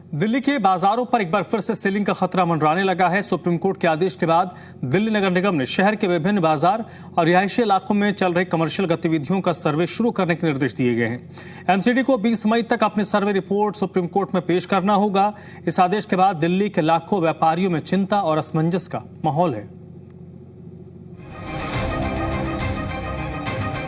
दिल्ली के बाजारों पर एक बार फिर से सीलिंग का खतरा मंडराने लगा है। सुप्रीम कोर्ट के आदेश के बाद दिल्ली नगर निगम ने शहर के विभिन्न बाजार और रिहायशी इलाकों में चल रही कमर्शियल गतिविधियों का सर्वे शुरू करने के निर्देश दिए गए हैं। एमसीडी को 20 मई तक अपनी सर्वे रिपोर्ट सुप्रीम कोर्ट में पेश करना होगा। इस आदेश के बाद दिल्ली के लाखों व्यापारियों में चिंता और असमंजस का माहौल है।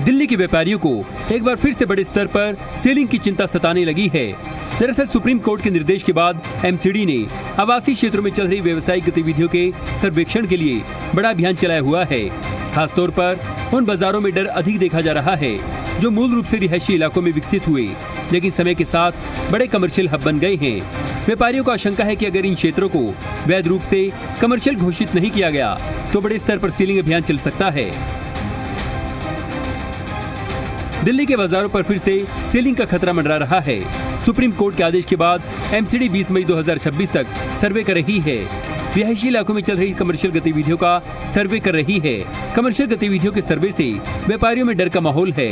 दिल्ली के व्यापारियों को एक बार फिर से बड़े स्तर पर सीलिंग की चिंता सताने लगी है। दरअसल सुप्रीम कोर्ट के निर्देश के बाद एमसीडी ने आवासीय क्षेत्रों में चल रही व्यावसायिक गतिविधियों के सर्वेक्षण के लिए बड़ा अभियान चलाया हुआ है। खासतौर पर उन बाजारों में डर अधिक देखा जा रहा है जो मूल रूप से रिहायशी इलाकों में विकसित हुए लेकिन समय के साथ बड़े कमर्शियल हब बन गए हैं। व्यापारियों को आशंका है कि अगर इन क्षेत्रों को वैध रूप से कमर्शियल घोषित नहीं किया गया तो बड़े स्तर पर सीलिंग अभियान चल सकता है। दिल्ली के बाजारों पर फिर से सीलिंग का खतरा मंडरा रहा है। सुप्रीम कोर्ट के आदेश के बाद एमसीडी 20 मई 2026 तक सर्वे कर रही है। रिहायशी इलाकों में चल रही कमर्शियल गतिविधियों का सर्वे कर रही है। कमर्शियल गतिविधियों के सर्वे से व्यापारियों में डर का माहौल है।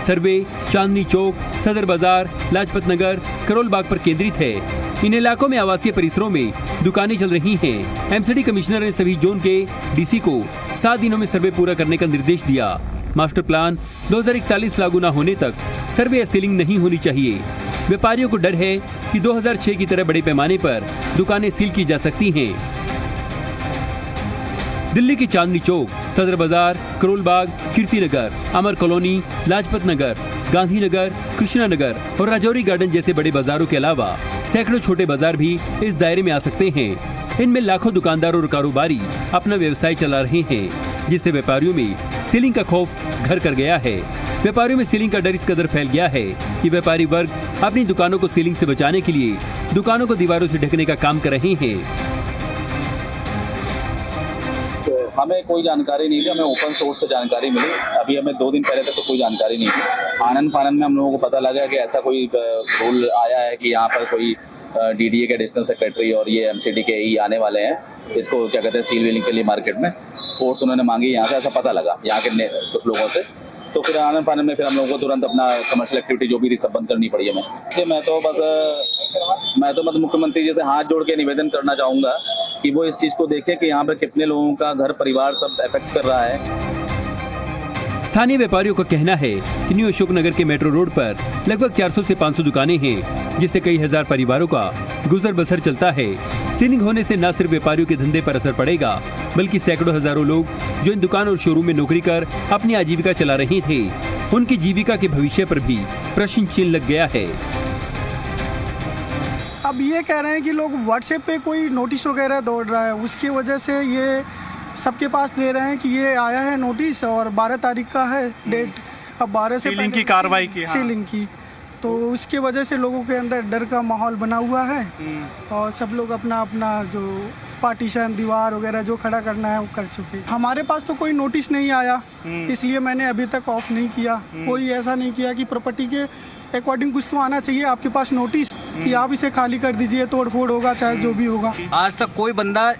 सर्वे चांदनी चौक, सदर बाजार, लाजपत नगर, करोल बाग पर केंद्रित है। इन इलाकों में आवासीय परिसरों में दुकानें चल रही हैं। एमसीडी कमिश्नर ने सभी जोन के डीसी को 7 दिनों में सर्वे पूरा करने का निर्देश दिया। मास्टर प्लान 2041 लागू न होने तक सर्वे या सीलिंग नहीं होनी चाहिए। व्यापारियों को डर है कि 2006 की तरह बड़े पैमाने पर दुकानें सील की जा सकती हैं। दिल्ली की चांदनी चौक, सदर बाजार, करोल बाग, कीर्ति नगर, अमर कॉलोनी, लाजपत नगर, गांधी नगर, कृष्णा नगर और राजौरी गार्डन जैसे बड़े बाजारों के अलावा सैकड़ों छोटे बाजार भी इस दायरे में आ सकते हैं। इनमें लाखों दुकानदार और कारोबारी अपना व्यवसाय चला रहे हैं, जिससे व्यापारियों में सीलिंग का खौफ घर कर गया है। व्यापारियों में सीलिंग का डर इस कदर फैल गया है कि व्यापारी वर्ग अपनी दुकानों को सीलिंग से बचाने के लिए दुकानों को दीवारों से ढकने का काम कर रहे हैं। हमें कोई जानकारी नहीं थी, हमें ओपन सोर्स से जानकारी मिली। अभी हमें 2 दिन पहले तक तो कोई जानकारी नहीं थी। आनंद फानंद में हम लोगों को पता लगा कि ऐसा कोई रूल आया है कि यहाँ पर कोई डीडीए के एडिशनल सेक्रेटरी और ये एमसीडी के ई आने वाले हैं, इसको क्या कहते हैं सील व्हीलिंग के लिए मार्केट में। फोर्स उन्होंने मांगी यहाँ से, ऐसा पता लगा यहाँ के कुछ लोगों से। तो फिर आनंद फानंद में फिर हम लोगों को तुरंत अपना कमर्शियल एक्टिविटी जो भी थी सब बंद करनी पड़ी है। मैं तो मुख्यमंत्री जी से हाथ जोड़ के निवेदन करना चाहूँगा कि वो इस चीज़ को देखें कि यहाँ पर कितने लोगों का घर परिवार सब इफेक्ट कर रहा है। स्थानीय व्यापारियों का कहना है कि न्यू अशोक नगर के मेट्रो रोड पर लगभग 400 से 500 दुकानें हैं, जिससे कई हजार परिवारों का गुजर बसर चलता है। सीलिंग होने से न सिर्फ व्यापारियों के धंधे पर असर पड़ेगा, बल्कि सैकड़ों हजारों लोग जो इन दुकान और शोरूम में नौकरी कर अपनी आजीविका चला रहे थे, उनकी जीविका के भविष्य पर भी प्रश्न चिन्ह लग गया है। अब ये कह रहे हैं कि लोग व्हाट्सएप पे कोई नोटिस वगैरह दौड़ रहा है, उसकी वजह से ये सबके पास दे रहे हैं कि ये आया है नोटिस और 12 तारीख का है डेट। अब 12 से सीलिंग की कार्रवाई की, सीलिंग की, तो उसकी वजह से लोगों के अंदर डर का माहौल बना हुआ है और सब लोग अपना अपना जो पार्टीशन दीवार वगैरह जो खड़ा करना है वो कर चुके। हमारे पास तो कोई नोटिस नहीं आया, इसलिए मैंने अभी तक ऑफ नहीं किया। कोई ऐसा नहीं किया कि प्रॉपर्टी के अकॉर्डिंग कुछ तो आना चाहिए आपके पास नोटिस कि आप इसे खाली कर दीजिए, तोड़ फोड़ होगा चाहे जो भी होगा। आज तक कोई बंदा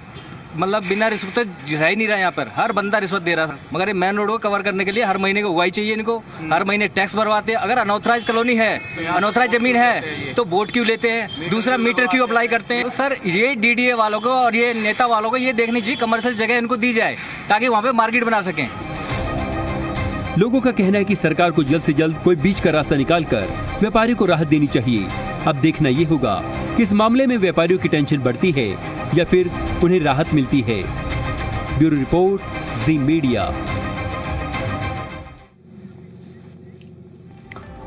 मतलब बिना रिश्वत रह ही नहीं रहा। यहाँ पर हर बंदा रिश्वत दे रहा था, मगर ये मेन रोड को कवर करने के लिए हर महीने की उगाई चाहिए इनको, हर महीने टैक्स भरवाते हैं। अगर अनऑथराइज कॉलोनी है, अनऑथराइज जमीन है तो बोर्ड क्यों लेते हैं, दूसरा मीटर क्यों अप्लाई करते हैं। तो सर ये डीडीए वालों को और ये नेता वालों को ये देखनी चाहिए कमर्शियल जगह इनको दी जाए ताकि वहाँ पे मार्केट बना सकें। लोगों का कहना है कि सरकार को जल्द से जल्द कोई बीच का रास्ता निकालकर व्यापारियों को राहत देनी चाहिए। अब देखना ये होगा कि इस मामले में व्यापारियों की टेंशन बढ़ती है या फिर उन्हें राहत मिलती है। ब्यूरो रिपोर्ट, जी मीडिया।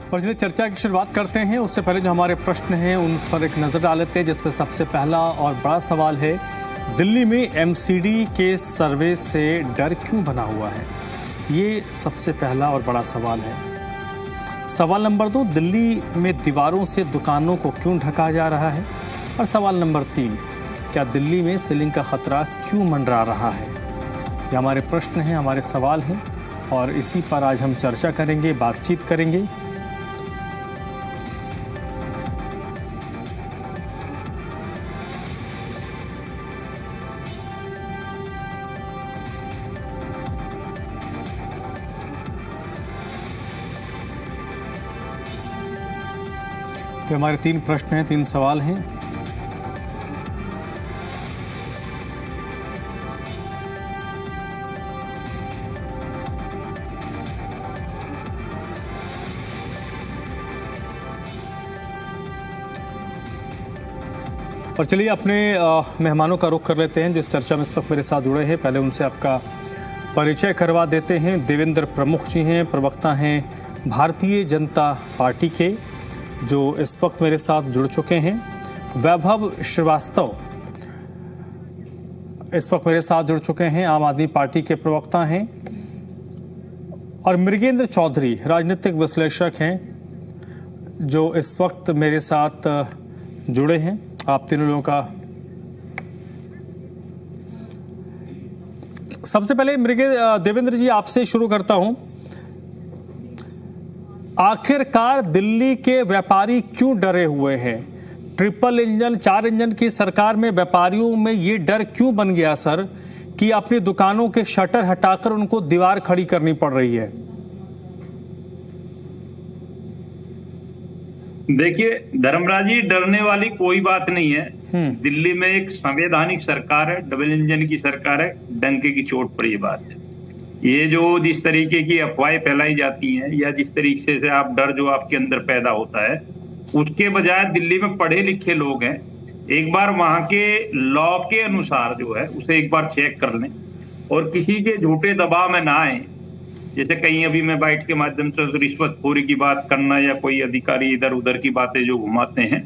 और चलिए चर्चा की शुरुआत करते हैं। उससे पहले जो हमारे प्रश्न हैं उन पर एक नजर डाल लेते हैं, जिसमें सबसे पहला और बड़ा सवाल है, दिल्ली में एमसीडी के सर्वे से डर क्यों बना हुआ है? ये सबसे पहला और बड़ा सवाल है। सवाल नंबर 2, दिल्ली में दीवारों से दुकानों को क्यों ढका जा रहा है? और सवाल नंबर 3, क्या दिल्ली में सीलिंग का खतरा क्यों मंडरा रहा है? ये हमारे प्रश्न हैं, हमारे सवाल हैं और इसी पर आज हम चर्चा करेंगे, बातचीत करेंगे। तो हमारे 3 प्रश्न हैं, 3 सवाल हैं। और चलिए अपने मेहमानों का रुख कर लेते हैं जो इस चर्चा में इस वक्त मेरे साथ जुड़े हैं। पहले उनसे आपका परिचय करवा देते हैं। देवेंद्र प्रमुख जी हैं, प्रवक्ता हैं भारतीय जनता पार्टी के, जो इस वक्त मेरे साथ जुड़ चुके हैं। वैभव श्रीवास्तव इस वक्त मेरे साथ जुड़ चुके हैं, आम आदमी पार्टी के प्रवक्ता हैं। और मृगेंद्र चौधरी राजनीतिक विश्लेषक हैं, जो इस वक्त मेरे साथ जुड़े हैं। आप तीनों लोगों का सबसे पहले देवेंद्र जी आपसे शुरू करता हूं। आखिरकार दिल्ली के व्यापारी क्यों डरे हुए हैं? ट्रिपल इंजन 4 इंजन की सरकार में व्यापारियों में ये डर क्यों बन गया सर कि अपनी दुकानों के शटर हटाकर उनको दीवार खड़ी करनी पड़ रही है? देखिए धर्मराज जी, डरने वाली कोई बात नहीं है। दिल्ली में एक संवैधानिक सरकार है, डबल इंजन की सरकार है, डंके की चोट पर ये बात है। ये जो जिस तरीके की अफवाहें फैलाई जाती हैं या जिस तरीके से आप डर जो आपके अंदर पैदा होता है, उसके बजाय दिल्ली में पढ़े लिखे लोग हैं, एक बार वहां के लॉ के अनुसार जो है उसे एक बार चेक कर लें और किसी के झूठे दबाव में ना आए। जैसे कहीं अभी मैं बाइट के माध्यम से रिश्वतखोरी की बात करना या कोई अधिकारी इधर उधर की बातें जो घुमाते हैं,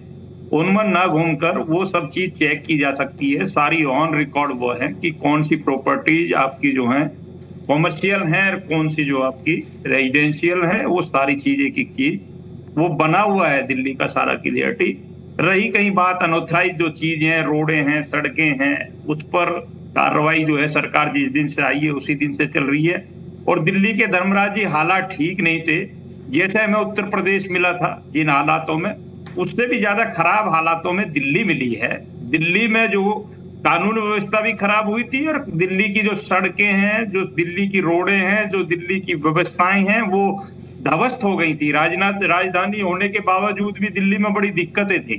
उनमें ना घूमकर वो सब चीज चेक की जा सकती है। सारी ऑन रिकॉर्ड वो है कि कौन सी प्रॉपर्टीज आपकी जो है कॉमर्शियल है और कौन सी जो आपकी रेजिडेंशियल है, वो सारी चीज एक एक चीज वो बना हुआ है दिल्ली का सारा क्लियरिटी। रही कहीं बात अनऑथराइज जो चीज है, रोडे हैं, सड़कें हैं, उस पर कार्रवाई जो है सरकार जिस दिन से आई है उसी दिन से चल रही है। और दिल्ली के धर्मराज जी हालात ठीक नहीं थे। जैसे हमें उत्तर प्रदेश मिला था जिन हालातों में, उससे भी ज्यादा खराब हालातों में दिल्ली मिली है। दिल्ली में जो कानून व्यवस्था भी खराब हुई थी और दिल्ली की जो सड़कें हैं, जो दिल्ली की रोडें हैं, जो दिल्ली की व्यवस्थाएं हैं, वो ध्वस्त हो गई थी। राजधानी होने के बावजूद भी दिल्ली में बड़ी दिक्कतें थी।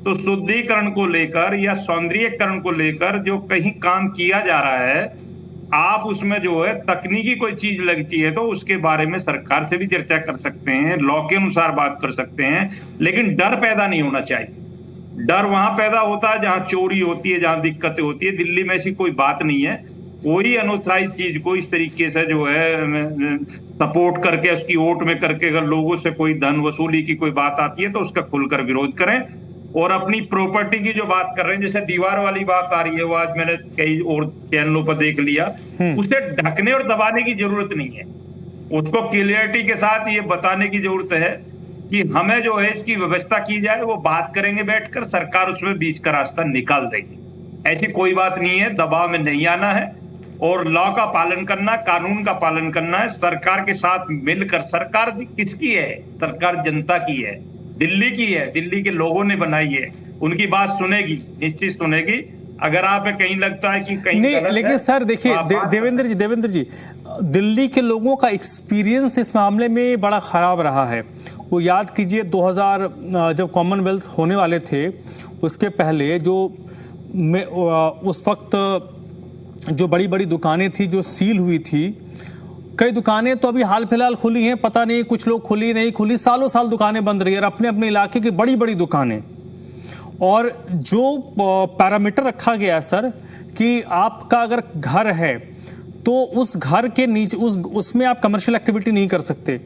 तो शुद्धिकरण को लेकर या सौंदर्यीकरण को लेकर जो कहीं काम किया जा रहा है, आप उसमें जो है तकनीकी कोई चीज लगती है तो उसके बारे में सरकार से भी चर्चा कर सकते हैं, लॉ के अनुसार बात कर सकते हैं, लेकिन डर पैदा नहीं होना चाहिए। डर वहां पैदा होता है जहां चोरी होती है, जहां दिक्कतें होती है। दिल्ली में ऐसी कोई बात नहीं है। कोई अनऑथराइज चीज को इस तरीके से जो है सपोर्ट करके उसकी वोट में करके अगर लोगों से कोई धन वसूली की कोई बात आती है तो उसका खुलकर विरोध करें। और अपनी प्रॉपर्टी की जो बात कर रहे हैं, जैसे दीवार वाली बात आ रही है, वो आज मैंने कई और चैनलों पर देख लिया, उसे ढकने और दबाने की जरूरत नहीं है। उसको क्लियरिटी के साथ ये बताने की जरूरत है कि हमें जो है इसकी व्यवस्था की जाए, वो बात करेंगे बैठकर, सरकार उसमें बीच का रास्ता निकाल देगी। ऐसी कोई बात नहीं है, दबाव में नहीं आना है और लॉ का पालन करना, कानून का पालन करना है, सरकार के साथ मिलकर। सरकार किसकी है? सरकार जनता की है, दिल्ली की है, दिल्ली के लोगों ने बनाई है। उनकी बात सुनेगी, निश्चित सुनेगी। अगर आप कहीं लगता है कि कहीं नहीं, लेकिन सर देखिए देवेंद्र जी, दिल्ली के लोगों का एक्सपीरियंस इस मामले में बड़ा खराब रहा है। वो याद कीजिए 2000 जब कॉमनवेल्थ होने वाले थे, उसके पहले जो उस वक्त जो बड़ी बड़ी दुकानें थी जो सील हुई थी, कई दुकानें तो अभी हाल फिलहाल खुली हैं, पता नहीं कुछ लोग खुली नहीं खुली, सालों साल दुकानें बंद रही है, और अपने अपने इलाके की बड़ी बड़ी दुकानें। और जो पैरामीटर रखा गया सर कि आपका अगर घर है तो उस घर के नीचे उसमें आप कमर्शियल एक्टिविटी नहीं कर सकते।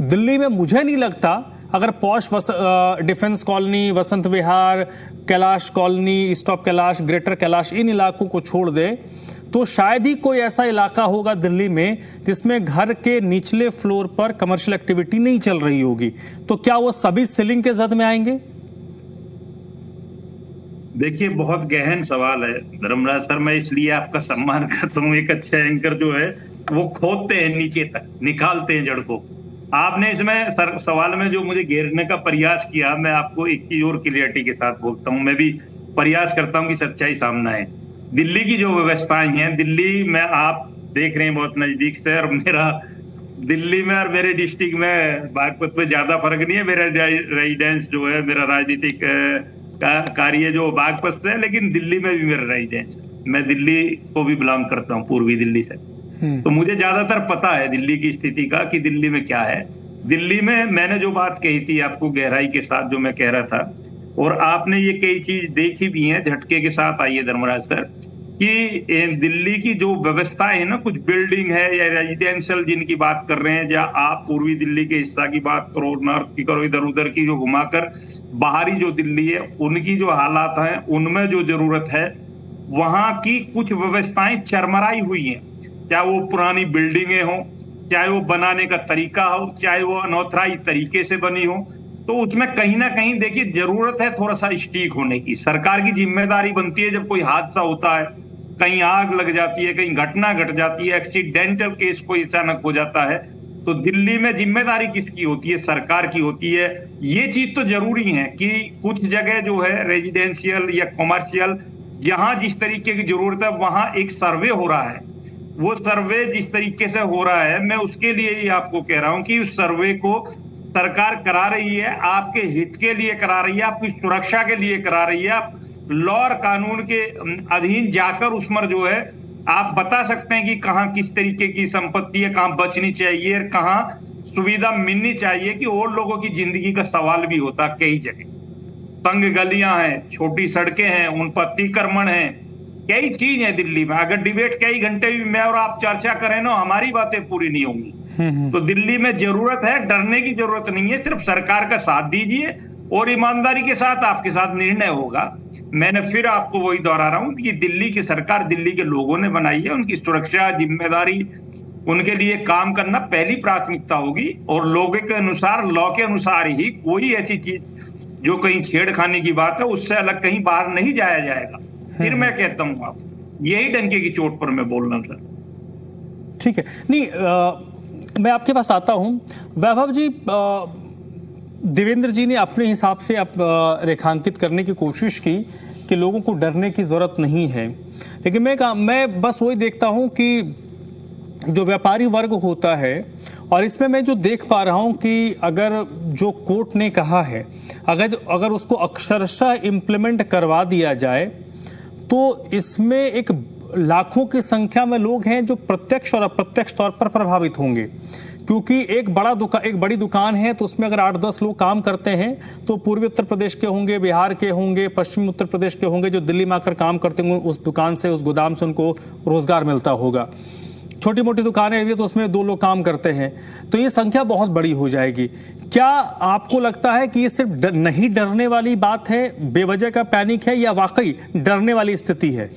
दिल्ली में मुझे नहीं लगता अगर posh Defence Colony, Vasant Vihar, Kailash Colony, East of Kailash, Greater Kailash, इन इलाकों को छोड़ दे तो शायद ही कोई ऐसा इलाका होगा दिल्ली में जिसमें घर के निचले फ्लोर पर कमर्शियल एक्टिविटी नहीं चल रही होगी। तो क्या वो सभी सीलिंग के जद में आएंगे? देखिए, बहुत गहन सवाल है धर्मराज सर। मैं इसलिए आपका सम्मान करता हूँ। एक अच्छा एंकर जो है वो खोदते हैं नीचे तक, निकालते हैं जड़ को। आपने इसमें सवाल में जो मुझे घेरने का प्रयास किया, मैं आपको एक चीज और क्लियरिटी के साथ बोलता हूँ। मैं भी प्रयास करता हूँ कि सच्चाई सामने आए। दिल्ली की जो व्यवस्थाएं हैं, दिल्ली में आप देख रहे हैं बहुत नजदीक से, और मेरा दिल्ली में और मेरे डिस्ट्रिक्ट में बागपत में ज्यादा फर्क नहीं है। मेरा रेजिडेंस जो है, मेरा राजनीतिक कार्य जो बागपत से है, लेकिन दिल्ली में भी मेरा रेजिडेंस, मैं दिल्ली को भी बिलोंग करता हूँ, पूर्वी दिल्ली से। तो मुझे ज्यादातर पता है दिल्ली की स्थिति का कि दिल्ली में क्या है। दिल्ली में मैंने जो बात कही थी आपको गहराई के साथ जो मैं कह रहा था, और आपने ये कई चीज देखी भी है, झटके के साथ आई है धर्मराज सर, कि दिल्ली की जो व्यवस्था है ना, कुछ बिल्डिंग है या रेजिडेंशियल जिनकी बात कर रहे हैं, या आप पूर्वी दिल्ली के हिस्सा की बात करो, नॉर्थ की करो, इधर उधर की जो घुमाकर बाहरी जो दिल्ली है उनकी जो हालात हैं, उनमें जो जरूरत है, वहां की कुछ व्यवस्थाएं चरमराई हुई हैं, चाहे वो पुरानी बिल्डिंगें हों, चाहे वो बनाने का तरीका हो, चाहे वो अनऑथराइज तरीके से बनी हो, तो उसमें कहीं ना कहीं देखिए जरूरत है थोड़ा सा स्टीक होने की। सरकार की जिम्मेदारी बनती है, जब कोई हादसा होता है, कहीं आग लग जाती है, कहीं घटना घट जाती है, एक्सीडेंटल केस कोई अचानक हो जाता है, तो दिल्ली में जिम्मेदारी किसकी होती है? सरकार की होती है। ये चीज तो जरूरी है कि कुछ जगह जो है रेजिडेंशियल या कॉमर्शियल, जहां जिस तरीके की जरूरत है वहां एक सर्वे हो रहा है। वो सर्वे जिस तरीके से हो रहा है, मैं उसके लिए ही आपको कह रहा हूं कि उस सर्वे को सरकार करा रही है, आपके हित के लिए करा रही है, आपकी सुरक्षा के लिए करा रही है। आप लॉ और कानून के अधीन जाकर उसमें जो है आप बता सकते हैं कि कहाँ किस तरीके की संपत्ति है, कहाँ बचनी चाहिए, कहाँ सुविधा मिलनी चाहिए, कि और लोगों की जिंदगी का सवाल भी होता है। कई जगह तंग गलियां हैं, छोटी सड़कें हैं, उन पर अतिक्रमण है, कई चीज है दिल्ली में। अगर डिबेट कई घंटे भी मैं और आप चर्चा करें ना, हमारी बातें पूरी नहीं होंगी। तो दिल्ली में जरूरत है, डरने की जरूरत नहीं है, सिर्फ सरकार का साथ दीजिए और ईमानदारी के साथ आपके साथ निर्णय होगा। मैंने फिर आपको वही दोहरा रहा हूं कि दिल्ली की सरकार दिल्ली के लोगों ने बनाई है, उनकी सुरक्षा जिम्मेदारी, उनके लिए काम करना पहली प्राथमिकता होगी, और लोगों के अनुसार, लॉ के अनुसार ही कोई ऐसी चीज जो कहीं छेड़खानी की बात है उससे अलग कहीं बाहर नहीं जाया जाएगा। फिर मैं कहता हूँ आप, यही डंके की चोट पर मैं बोल रहा हूँ सर। ठीक है, नहीं मैं आपके पास आता हूं। वैभव जी, देवेंद्र जी ने अपने हिसाब से रेखांकित करने की कोशिश की कि लोगों को डरने की जरूरत नहीं है, लेकिन मैं बस वही देखता हूं कि जो व्यापारी वर्ग होता है, और इसमें मैं जो देख पा रहा हूं कि अगर जो कोर्ट ने कहा है, अगर उसको अक्षरशः इम्प्लीमेंट करवा दिया जाए, तो इसमें एक लाखों की संख्या में लोग हैं जो प्रत्यक्ष और अप्रत्यक्ष तौर पर प्रभावित होंगे, क्योंकि एक बड़ी दुकान है, तो उसमें अगर 8-10 लोग काम करते हैं तो पूर्वी उत्तर प्रदेश के होंगे, बिहार के होंगे, पश्चिमी उत्तर प्रदेश के होंगे, जो दिल्ली में आकर काम करते होंगे, उस दुकान से, उस गोदाम से उनको रोजगार मिलता होगा। छोटी मोटी दुकानें भी तो उसमें 2 लोग काम करते हैं, तो ये संख्या बहुत बड़ी हो जाएगी। क्या आपको लगता है कि ये सिर्फ नहीं डरने वाली बात है, बेवजह का पैनिक है, या वाकई डरने वाली स्थिति है?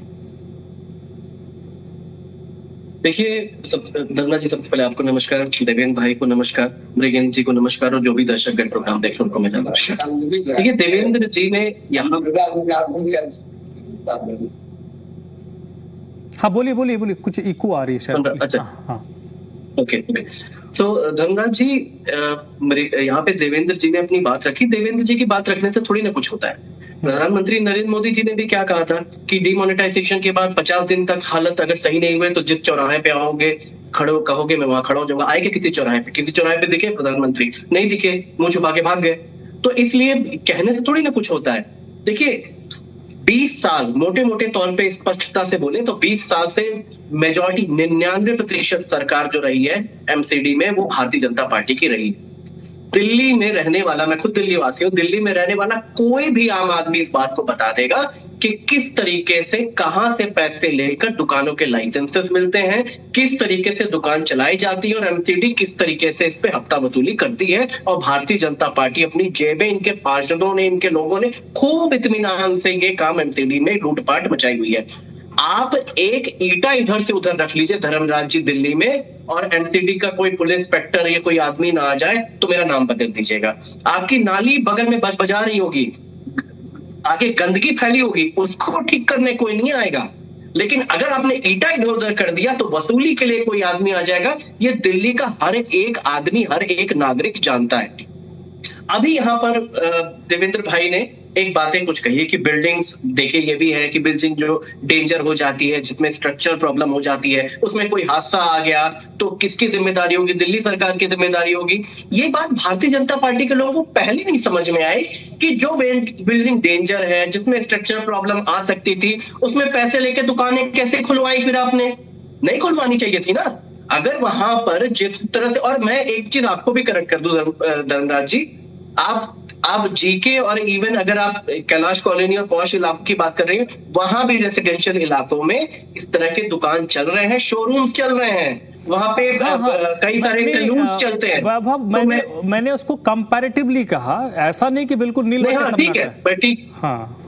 देखिए, धर्मराज जी, सबसे पहले आपको नमस्कार, देवेंद्र भाई को नमस्कार, मृगेंद्र जी को नमस्कार, और जो भी दर्शकगण प्रोग्राम देख रहे हैं उनको मेरा नमस्कार। देखिए, देवेंद्र जी ने यहाँ, हाँ बोलिए, कुछ इको आ रही है शायद। अच्छा, हाँ, ओके। सो धर्मराज जी, यहाँ पे देवेंद्र जी ने अपनी बात रखी। देवेंद्र जी की बात रखने से थोड़ी ना कुछ होता है। प्रधानमंत्री नरेंद्र मोदी जी ने भी क्या कहा था कि डिमोनेटाइजेशन के बाद 50 दिन तक हालत अगर सही नहीं हुए तो जिस चौराहे पे आओगे, कहोगे मैं वहां खड़ा हो जाऊंगा। आए के किसी चौराहे पे दिखे प्रधानमंत्री? नहीं दिखे, मुंह छुपा के भाग गए। तो इसलिए कहने से थोड़ी ना कुछ होता है। देखिए, 20 साल, मोटे मोटे तौर पे स्पष्टता से बोले तो 20 साल से मेजॉरिटी 99% सरकार जो रही है एमसीडी में, वो भारतीय जनता पार्टी की रही है। दिल्ली में रहने वाला, मैं खुद दिल्ली वासी हूँ, दिल्ली में रहने वाला कोई भी आम आदमी इस बात को बता देगा कि किस तरीके से, कहां से पैसे लेकर दुकानों के लाइसेंसेस मिलते हैं, किस तरीके से दुकान चलाई जाती है, और एमसीडी किस तरीके से इस पे हफ्ता वसूली करती है। और भारतीय जनता पार्टी अपनी जेबें, इनके पार्षदों ने, इनके लोगों ने खूब इत्मीनान से ये काम एमसीडी में लूटपाट मचाई हुई है। आप एक ईटा इधर से उधर रख लीजिए धर्मराज जी दिल्ली में, और एमसीडी का कोई पुलिस इंस्पेक्टर या कोई आदमी ना आ जाए तो मेरा नाम बदल दीजिएगा। आपकी नाली बगल में बस बजा रही होगी, आगे गंदगी फैली होगी, उसको ठीक करने कोई नहीं आएगा। लेकिन अगर आपने ईटा इधर उधर कर दिया तो वसूली के लिए कोई आदमी आ जाएगा। ये दिल्ली का हर एक आदमी, हर एक नागरिक जानता है। अभी यहाँ पर देवेंद्र भाई ने एक बातें कुछ कही कि बिल्डिंग्स, देखिए ये भी है कि बिल्डिंग जो डेंजर हो जाती है, जिसमें स्ट्रक्चरल प्रॉब्लम हो जाती है, उसमें कोई हादसा आ गया तो किसकी जिम्मेदारी होगी? दिल्ली सरकार की जिम्मेदारी होगी। ये बात भारतीय जनता पार्टी के लोगों को पहले नहीं समझ में आई कि जो बिल्डिंग डेंजर है, जिसमें स्ट्रक्चरल प्रॉब्लम आ सकती थी, उसमें पैसे लेके दुकानें कैसे खुलवाई? फिर आपने नहीं खुलवानी चाहिए थी ना। अगर वहां पर जिस तरह से, और मैं एक चीज आपको भी करेक्ट कर दूं धर्मराज जी, आप आप जीके और इवन अगर आप कैलाश कॉलोनी और पॉश इलाकों की बात कर रहे हैं, वहां भी रेसिडेंशियल इलाकों में इस तरह के दुकान चल रहे हैं, शोरूम चल रहे हैं, वहां पे कई सारे सैलून चलते हैं। वैभव, मैंने उसको कंपैरेटिवली कहा, ऐसा नहीं कि बिल्कुल नील बत्ती सब ठीक है,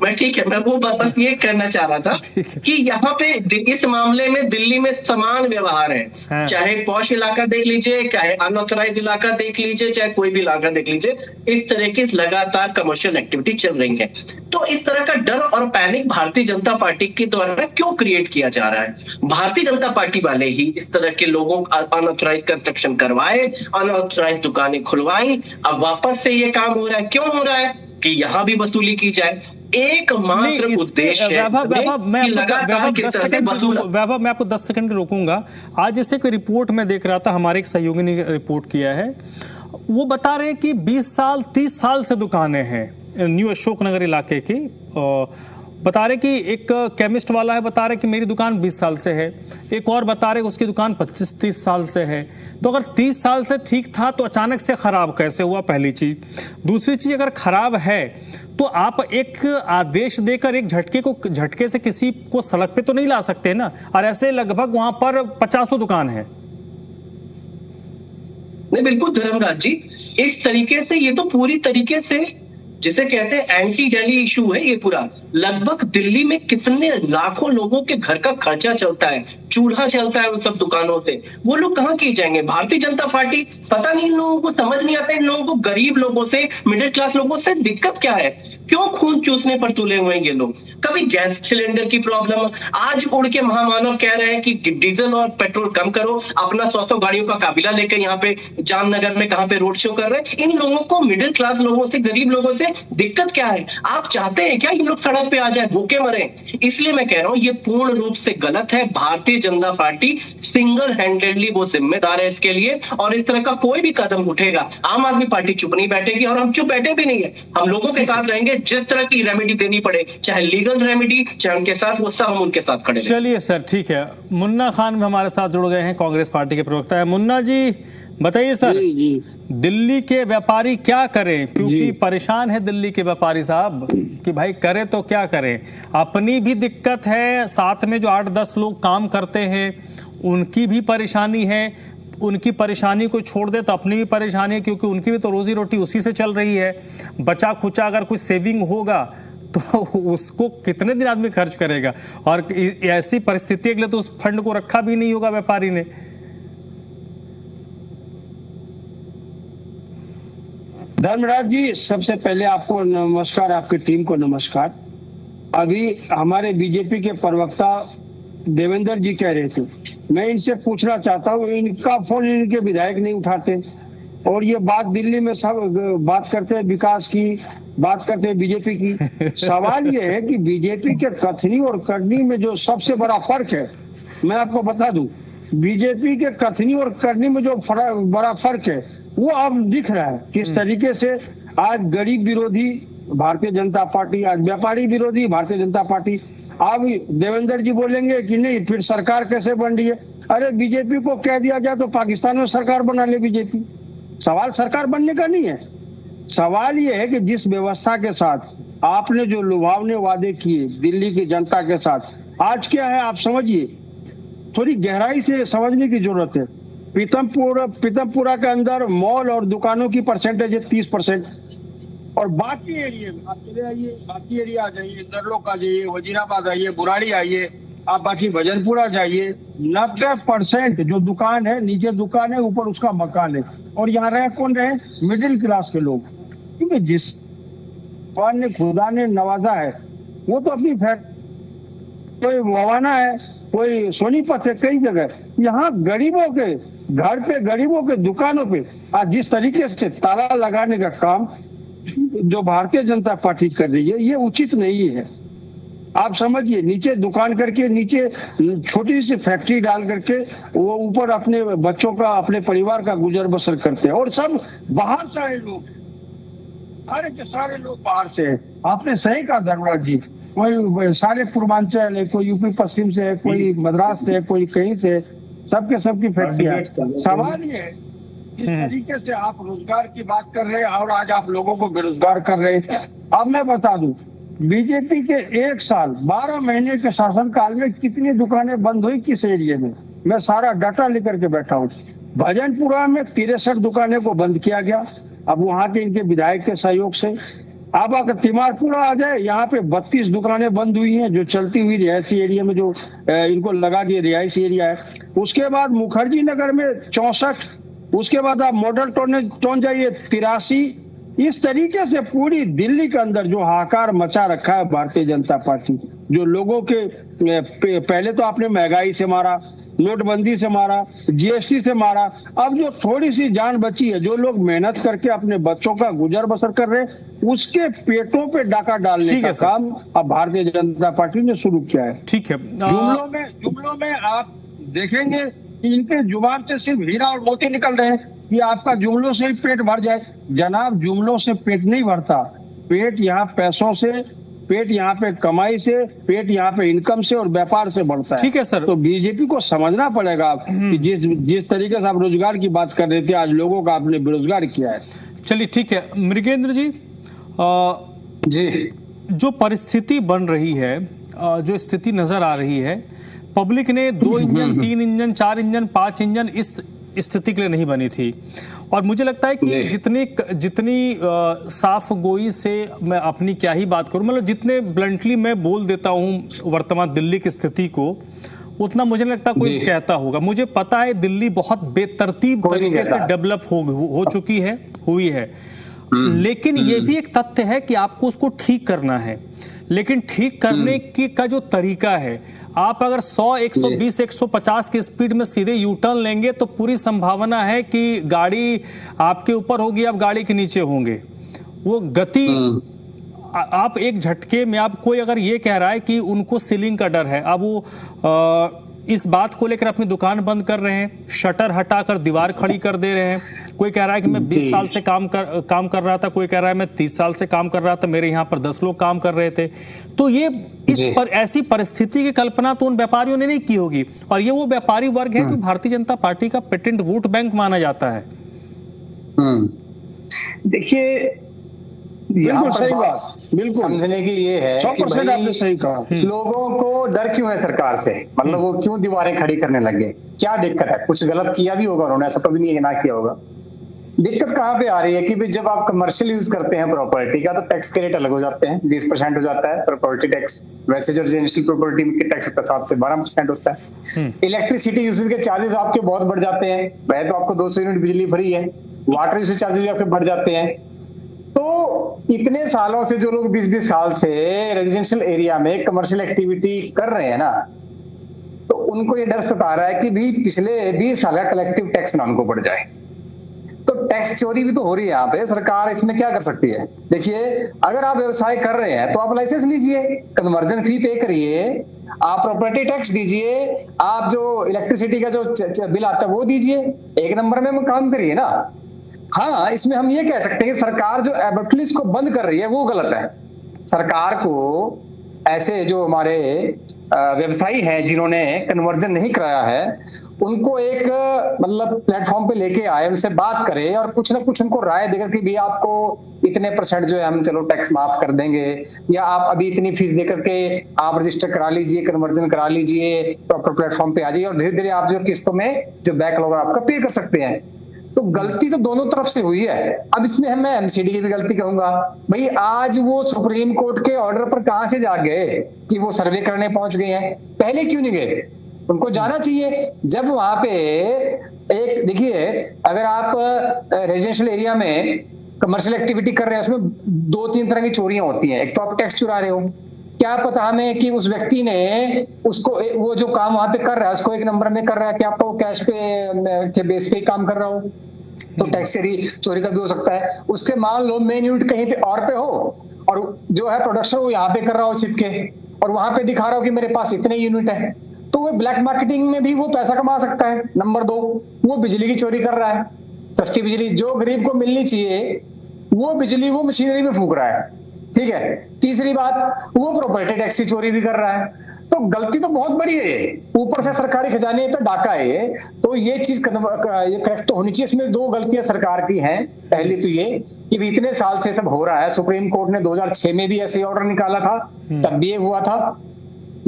मैं ठीक है, मैं वो बस ये कहना चाह रहा था कि यहाँ पे इस मामले में दिल्ली में समान व्यवहार है, चाहे पॉश इलाका देख लीजिए, चाहे अनऑथराइज इलाका देख लीजिए, चाहे कोई भी इलाका देख लीजिए, इस तरह की लगातार कमर्शियल एक्टिविटी चल रही है। तो इस तरह का डर और पैनिक भारतीय जनता पार्टी के द्वारा क्यों क्रिएट किया जा रहा है? भारतीय जनता पार्टी वाले ही इस तरह के लोगों अनऑथराइज कंस्ट्रक्शन करवाए, अनऑथराइज दुकानें खुलवाई, अब वापस से ये काम हो रहा है। क्यों हो रहा है? कि यहाँ भी वसूली की जाए। एकमात्र उद्देश्य है। वैभव, मैं आपको 10 सेकंड रोकूंगा। आज जैसे कोई रिपोर्ट में देख रहा था, हमारे एक सहयोगी ने रिपोर्ट किया है, वो बता रहे हैं कि 20 साल 30 साल से दुकानें हैं न्यू अशोकनगर इलाके की। बता रहे कि एक केमिस्ट वाला है, बता रहे कि मेरी दुकान 20 साल से है, एक और बता रहे उसकी दुकान 25-30 साल से है। तो अगर 30 साल से ठीक था तो अचानक से खराब कैसे हुआ? पहली चीज। दूसरी चीज, अगर खराब है तो आप एक आदेश देकर एक झटके से किसी को सड़क पे तो नहीं ला सकते ना, और ऐसे लगभग वहां पर 50 दुकान है। नहीं, बिल्कुल धर्मराज जी, इस तरीके से ये तो पूरी तरीके से जिसे कहते हैं एंटी दिल्ली इशू है ये पूरा। लगभग दिल्ली में कितने लाखों लोगों के घर का खर्चा चलता है, चूल्हा चलता है उन सब दुकानों से, वो लोग कहाँ किए जाएंगे? भारतीय जनता पार्टी, पता नहीं इन लोगों को समझ नहीं आता, इन लोगों को गरीब लोगों से, मिडिल क्लास लोगों से दिक्कत क्या है? क्यों खून चूसने पर तुले हुए हैं ये लोग? कभी गैस सिलेंडर की प्रॉब्लम, आज उड़ के महामानव कह रहे हैं कि डीजल और पेट्रोल कम करो, अपना 100 गाड़ियों का काफिला लेकर यहाँ पे जामनगर में कहाँ पे रोड शो कर रहे हैं। इन लोगों को, मिडिल क्लास लोगों से, गरीब लोगों से दिक्कत क्या है? आप चाहते हैं क्या ये लोग सड़क पे आ जाए, भूखे मरे? इसलिए मैं कह रहा हूं ये पूर्ण रूप से गलत है। Bharatiya Janata party single handedly वो जिम्मेदार है इसके लिए, और इस तरह का कोई भी कदम उठेगा, आम आदमी पार्टी चुप नहीं बैठेगी, और हम चुप बैठे भी नहीं है। हम लोगों के साथ रहेंगे, जिस तरह की रेमेडी देनी पड़े, चाहे लीगल रेमेडी, चाहे उनके साथ वो सब, हम उनके साथ खड़े। चलिए सर, ठीक है। मुन्ना खान भी हमारे साथ जुड़ गए हैं, कांग्रेस पार्टी के प्रवक्ता है। मुन्ना जी बताइए सर, दिल्ली के व्यापारी क्या करें? क्योंकि परेशान है दिल्ली के व्यापारी साहब कि भाई करें तो क्या करें, अपनी भी दिक्कत है, साथ में जो 8-10 लोग काम करते हैं उनकी भी परेशानी है। उनकी परेशानी को छोड़ दे तो अपनी भी परेशानी है, क्योंकि उनकी भी तो रोजी रोटी उसी से चल रही है। बचा खुचा अगर कुछ सेविंग होगा तो उसको कितने दिन आदमी खर्च करेगा? और ऐसी परिस्थिति के लिए तो उस फंड को रखा भी नहीं होगा व्यापारी ने। धर्मराज जी, सबसे पहले आपको नमस्कार, आपकी टीम को नमस्कार। अभी हमारे बीजेपी के प्रवक्ता देवेंद्र जी कह रहे थे, मैं इनसे पूछना चाहता हूँ, इनका फोन इनके विधायक नहीं उठाते, और ये बात दिल्ली में सब बात करते हैं, विकास की बात करते हैं, बीजेपी की। सवाल ये है कि बीजेपी के कथनी और करनी में जो सबसे बड़ा फर्क है, मैं आपको बता दूं, बीजेपी के कथनी और करनी में जो बड़ा फर्क है वो अब दिख रहा है। किस तरीके से आज गरीब विरोधी भारतीय जनता पार्टी, आज व्यापारी विरोधी भारतीय जनता पार्टी। अब देवेंद्र जी बोलेंगे कि नहीं फिर सरकार कैसे बन रही है? अरे बीजेपी को कह दिया जाए तो पाकिस्तान में सरकार बना ले बीजेपी। सवाल सरकार बनने का नहीं है, सवाल ये है कि जिस व्यवस्था के साथ आपने जो लुभावने वादे किए दिल्ली की जनता के साथ, आज क्या है आप समझिए, थोड़ी गहराई से समझने की जरूरत है। पीतमपुरा के अंदर मॉल और दुकानों की परसेंटेज है 30%, और बाकी एरिया में आप चले आइए, बाकी एरिया आ जाइए, दरलोक आ जाइए, वजीराबाद आइए, बुराड़ी आइए, आप बाकी भजनपुरा जाइए, 90% जो दुकान है, नीचे दुकान है, ऊपर उसका मकान है। और यहाँ रहे कौन रहे? मिडिल क्लास के लोग, क्योंकि जिस ने खुदा ने नवाजा है वो तो अपनी कोई मवाना है, कोई सोनीपत है, कई जगह। यहाँ गरीबों के घर पे, गरीबों के दुकानों पे आज जिस तरीके से ताला लगाने का काम जो भारतीय जनता पार्टी कर रही है, ये उचित नहीं है। आप समझिए, नीचे दुकान करके, नीचे छोटी सी फैक्ट्री डाल करके वो ऊपर अपने बच्चों का, अपने परिवार का गुजर बसर करते हैं, और सब बाहर से आए लोग, सारे के सारे लोग बाहर से हैं। आपने सही कहा धर्मराज जी, कोई सारे पूर्वांचल है, कोई यूपी पश्चिम से है, कोई मद्रास से है, कोई कहीं से, सबके सबकी फैक्ट्रियां। सवाल ये है जिस तरीके से आप रोजगार की बात कर रहे हैं और आज आप लोगों को बेरोजगार कर रहे हैं। अब मैं बता दूं, बीजेपी के 1 साल 12 महीने के शासनकाल में कितनी दुकानें बंद हुई किस एरिया में, मैं सारा डाटा लेकर के बैठा हूँ। भजनपुरा में 63 दुकानें को बंद किया गया, अब वहां के इनके विधायक के सहयोग से। अब अगर तिमारपुरा आ जाए, यहाँ पे 32 दुकानें बंद हुई हैं जो चलती हुई रिहायशी एरिया में, जो इनको लगा के रिहायशी एरिया है। उसके बाद मुखर्जी नगर में 64, उसके बाद आप मॉडल टाउन जाइए 83। इस तरीके से पूरी दिल्ली के अंदर जो हाहाकार मचा रखा है भारतीय जनता पार्टी, जो लोगों के पहले तो आपने महंगाई से मारा, नोटबंदी से मारा, जीएसटी से मारा, अब जो थोड़ी सी जान बची है, जो लोग मेहनत करके अपने बच्चों का गुजर बसर कर रहे हैं, उसके पेटों पे डाका डालने का काम अब भारतीय जनता पार्टी ने शुरू किया है। ठीक है। जुमलों में आप देखेंगे कि इनके जुबान से सिर्फ हीरा और मोती निकल रहे हैं कि आपका जुमलों से ही पेट भर जाए। जनाब, जुमलों से पेट नहीं भरता, पेट यहाँ पैसों से, पेट यहाँ पे कमाई से, पेट यहाँ पे इनकम से और व्यापार से बढ़ता है। ठीक है सर। तो बीजेपी को समझना पड़ेगा कि जिस तरीके से आप रोजगार की बात कर रहे थे, आज लोगों का आपने बेरोजगार किया है। चलिए ठीक है मृगेंद्र जी, जी जो परिस्थिति बन रही है, जो स्थिति नजर आ रही है, पब्लिक ने 2 इंजन 3 इंजन 4 इंजन 5 इंजन इस स्थिति के लिए नहीं बनी थी। और मुझे लगता है कि जितनी साफ गोई से मैं अपनी क्या ही बात करूं, मतलब जितने ब्लंटली मैं बोल देता हूं वर्तमान दिल्ली की स्थिति को, उतना मुझे लगता कोई कहता होगा। मुझे पता है दिल्ली बहुत बेतरतीब तरीके से डेवलप हो चुकी है, हुई है, लेकिन ये भी एक तथ्य है कि आपको उसको ठीक करना है। लेकिन ठीक करने की का जो तरीका है, आप अगर 100, 120, 150 की स्पीड में सीधे यू टर्न लेंगे तो पूरी संभावना है कि गाड़ी आपके ऊपर होगी, आप गाड़ी के नीचे होंगे। वो गति आप एक झटके में, आप कोई अगर ये कह रहा है कि उनको सीलिंग का डर है, अब वो इस बात को लेकर अपनी दुकान बंद कर रहे हैं, शटर हटाकर दीवार खड़ी कर दे रहे हैं। कोई कह रहा है कि मैं 20 साल से काम कर रहा था, कोई कह रहा है मैं 30 साल से काम कर रहा था, मेरे यहाँ पर 10 लोग काम कर रहे थे। तो ये ऐसी परिस्थिति की कल्पना तो उन व्यापारियों ने नहीं की होगी, और ये वो व्यापारी वर्ग है जो भारतीय जनता पार्टी का पेटेंट वोट बैंक माना जाता है। देखिए, बिल्कुल सही बात, बिल्कुल समझने की ये है 100% आपने सही कहा। लोगों को डर क्यों है सरकार से, मतलब वो क्यों दीवारें खड़ी करने लगे, क्या दिक्कत है? कुछ गलत किया भी होगा उन्होंने, ऐसा तो भी नहीं है ना किया होगा। दिक्कत कहाँ पे आ रही है कि जब आप कमर्शियल यूज करते हैं प्रॉपर्टी का, तो टैक्स के रेट अलग हो जाते हैं, 20% हो जाता है प्रॉपर्टी टैक्स। वैसे जो रेजिडेंशियल प्रॉपर्टी के टैक्स होता है 7 से 12% होता है। इलेक्ट्रिसिटी यूसेज के चार्जेस आपके बहुत बढ़ जाते हैं, वह तो आपको 200 यूनिट बिजली फ्री है, वाटर यूसेज चार्जेस भी आपके बढ़ जाते हैं। तो इतने सालों से जो लोग 20-20 साल से रेजिडेंशियल एरिया में कमर्शियल एक्टिविटी कर रहे हैं ना, तो उनको ये डर सता रहा है कि भी पिछले 20 साल का कलेक्टिव टैक्स ना उनको बढ़ जाए। तो टैक्स चोरी भी तो हो रही है यहाँ पे, सरकार इसमें क्या कर सकती है? देखिए, अगर आप व्यवसाय कर रहे हैं तो आप लाइसेंस लीजिए, कन्वर्जन फी पे करिए, आप प्रॉपर्टी टैक्स दीजिए, आप जो इलेक्ट्रिसिटी का जो बिल आता है वो दीजिए, एक नंबर में काम करिए ना। हाँ, इसमें हम ये कह सकते हैं कि सरकार जो एबर्टली इसको बंद कर रही है वो गलत है। सरकार को ऐसे जो हमारे व्यवसायी हैं जिन्होंने कन्वर्जन नहीं कराया है, उनको एक मतलब प्लेटफॉर्म पे लेके आए, उनसे बात करें और कुछ ना कुछ उनको राय देकर कि भी आपको इतने % जो है हम चलो टैक्स माफ कर देंगे, या आप अभी इतनी फीस देकर के आप रजिस्टर करा लीजिए, कन्वर्जन करा लीजिए, प्रॉपर प्लेटफॉर्म पे आ जाइए और धीरे धीरे आप जो किस्तों में जो बैकलॉग आपका पे कर सकते हैं। तो गलती तो दोनों तरफ से हुई है। अब इसमें मैं एमसीडी की भी गलती कहूंगा। भाई, आज वो सुप्रीम कोर्ट के ऑर्डर पर कहां से जा गए कि वो सर्वे करने पहुंच गए हैं? पहले क्यों नहीं गए? उनको जाना चाहिए। जब वहां पे एक देखिए, अगर आप रेजिडेंशियल एरिया में कमर्शियल एक्टिविटी कर रहे हैं, उसमें 2-3 तरह की चोरियां होती हैं। एक तो आप टैक्स चुरा रहे हो, क्या पता हमें कि उस व्यक्ति ने उसको वो जो काम वहां पे कर रहा है उसको 1 नंबर में कर रहा है, क्या आपको कैश पे बेस पे काम कर रहा हो, तो टैक्स चोरी का भी हो सकता है। उसके मान लो मेन यूनिट कहीं पे और पे हो और जो है प्रोडक्शन वो यहाँ पे कर रहा हो छिपके, और वहां पे दिखा रहा हो कि मेरे पास इतने यूनिट है, तो वो ब्लैक मार्केटिंग में भी वो पैसा कमा सकता है। नंबर 2, वो बिजली की चोरी कर रहा है, सस्ती बिजली जो गरीब को मिलनी चाहिए वो बिजली वो मशीनरी में फूक रहा है। ठीक है। तीसरी बात, वो प्रॉपर्टी टैक्स की चोरी भी कर रहा है, तो गलती तो बहुत बड़ी है ये, ऊपर से सरकारी खजाने पे डाका है ये, तो ये चीज ये करेक्ट तो होनी चाहिए। इसमें दो गलतियां सरकार की हैं। पहली तो ये कि भी इतने साल से सब हो रहा है, सुप्रीम कोर्ट ने 2006 में भी ऐसे ऑर्डर निकाला था, तब भी ये हुआ था,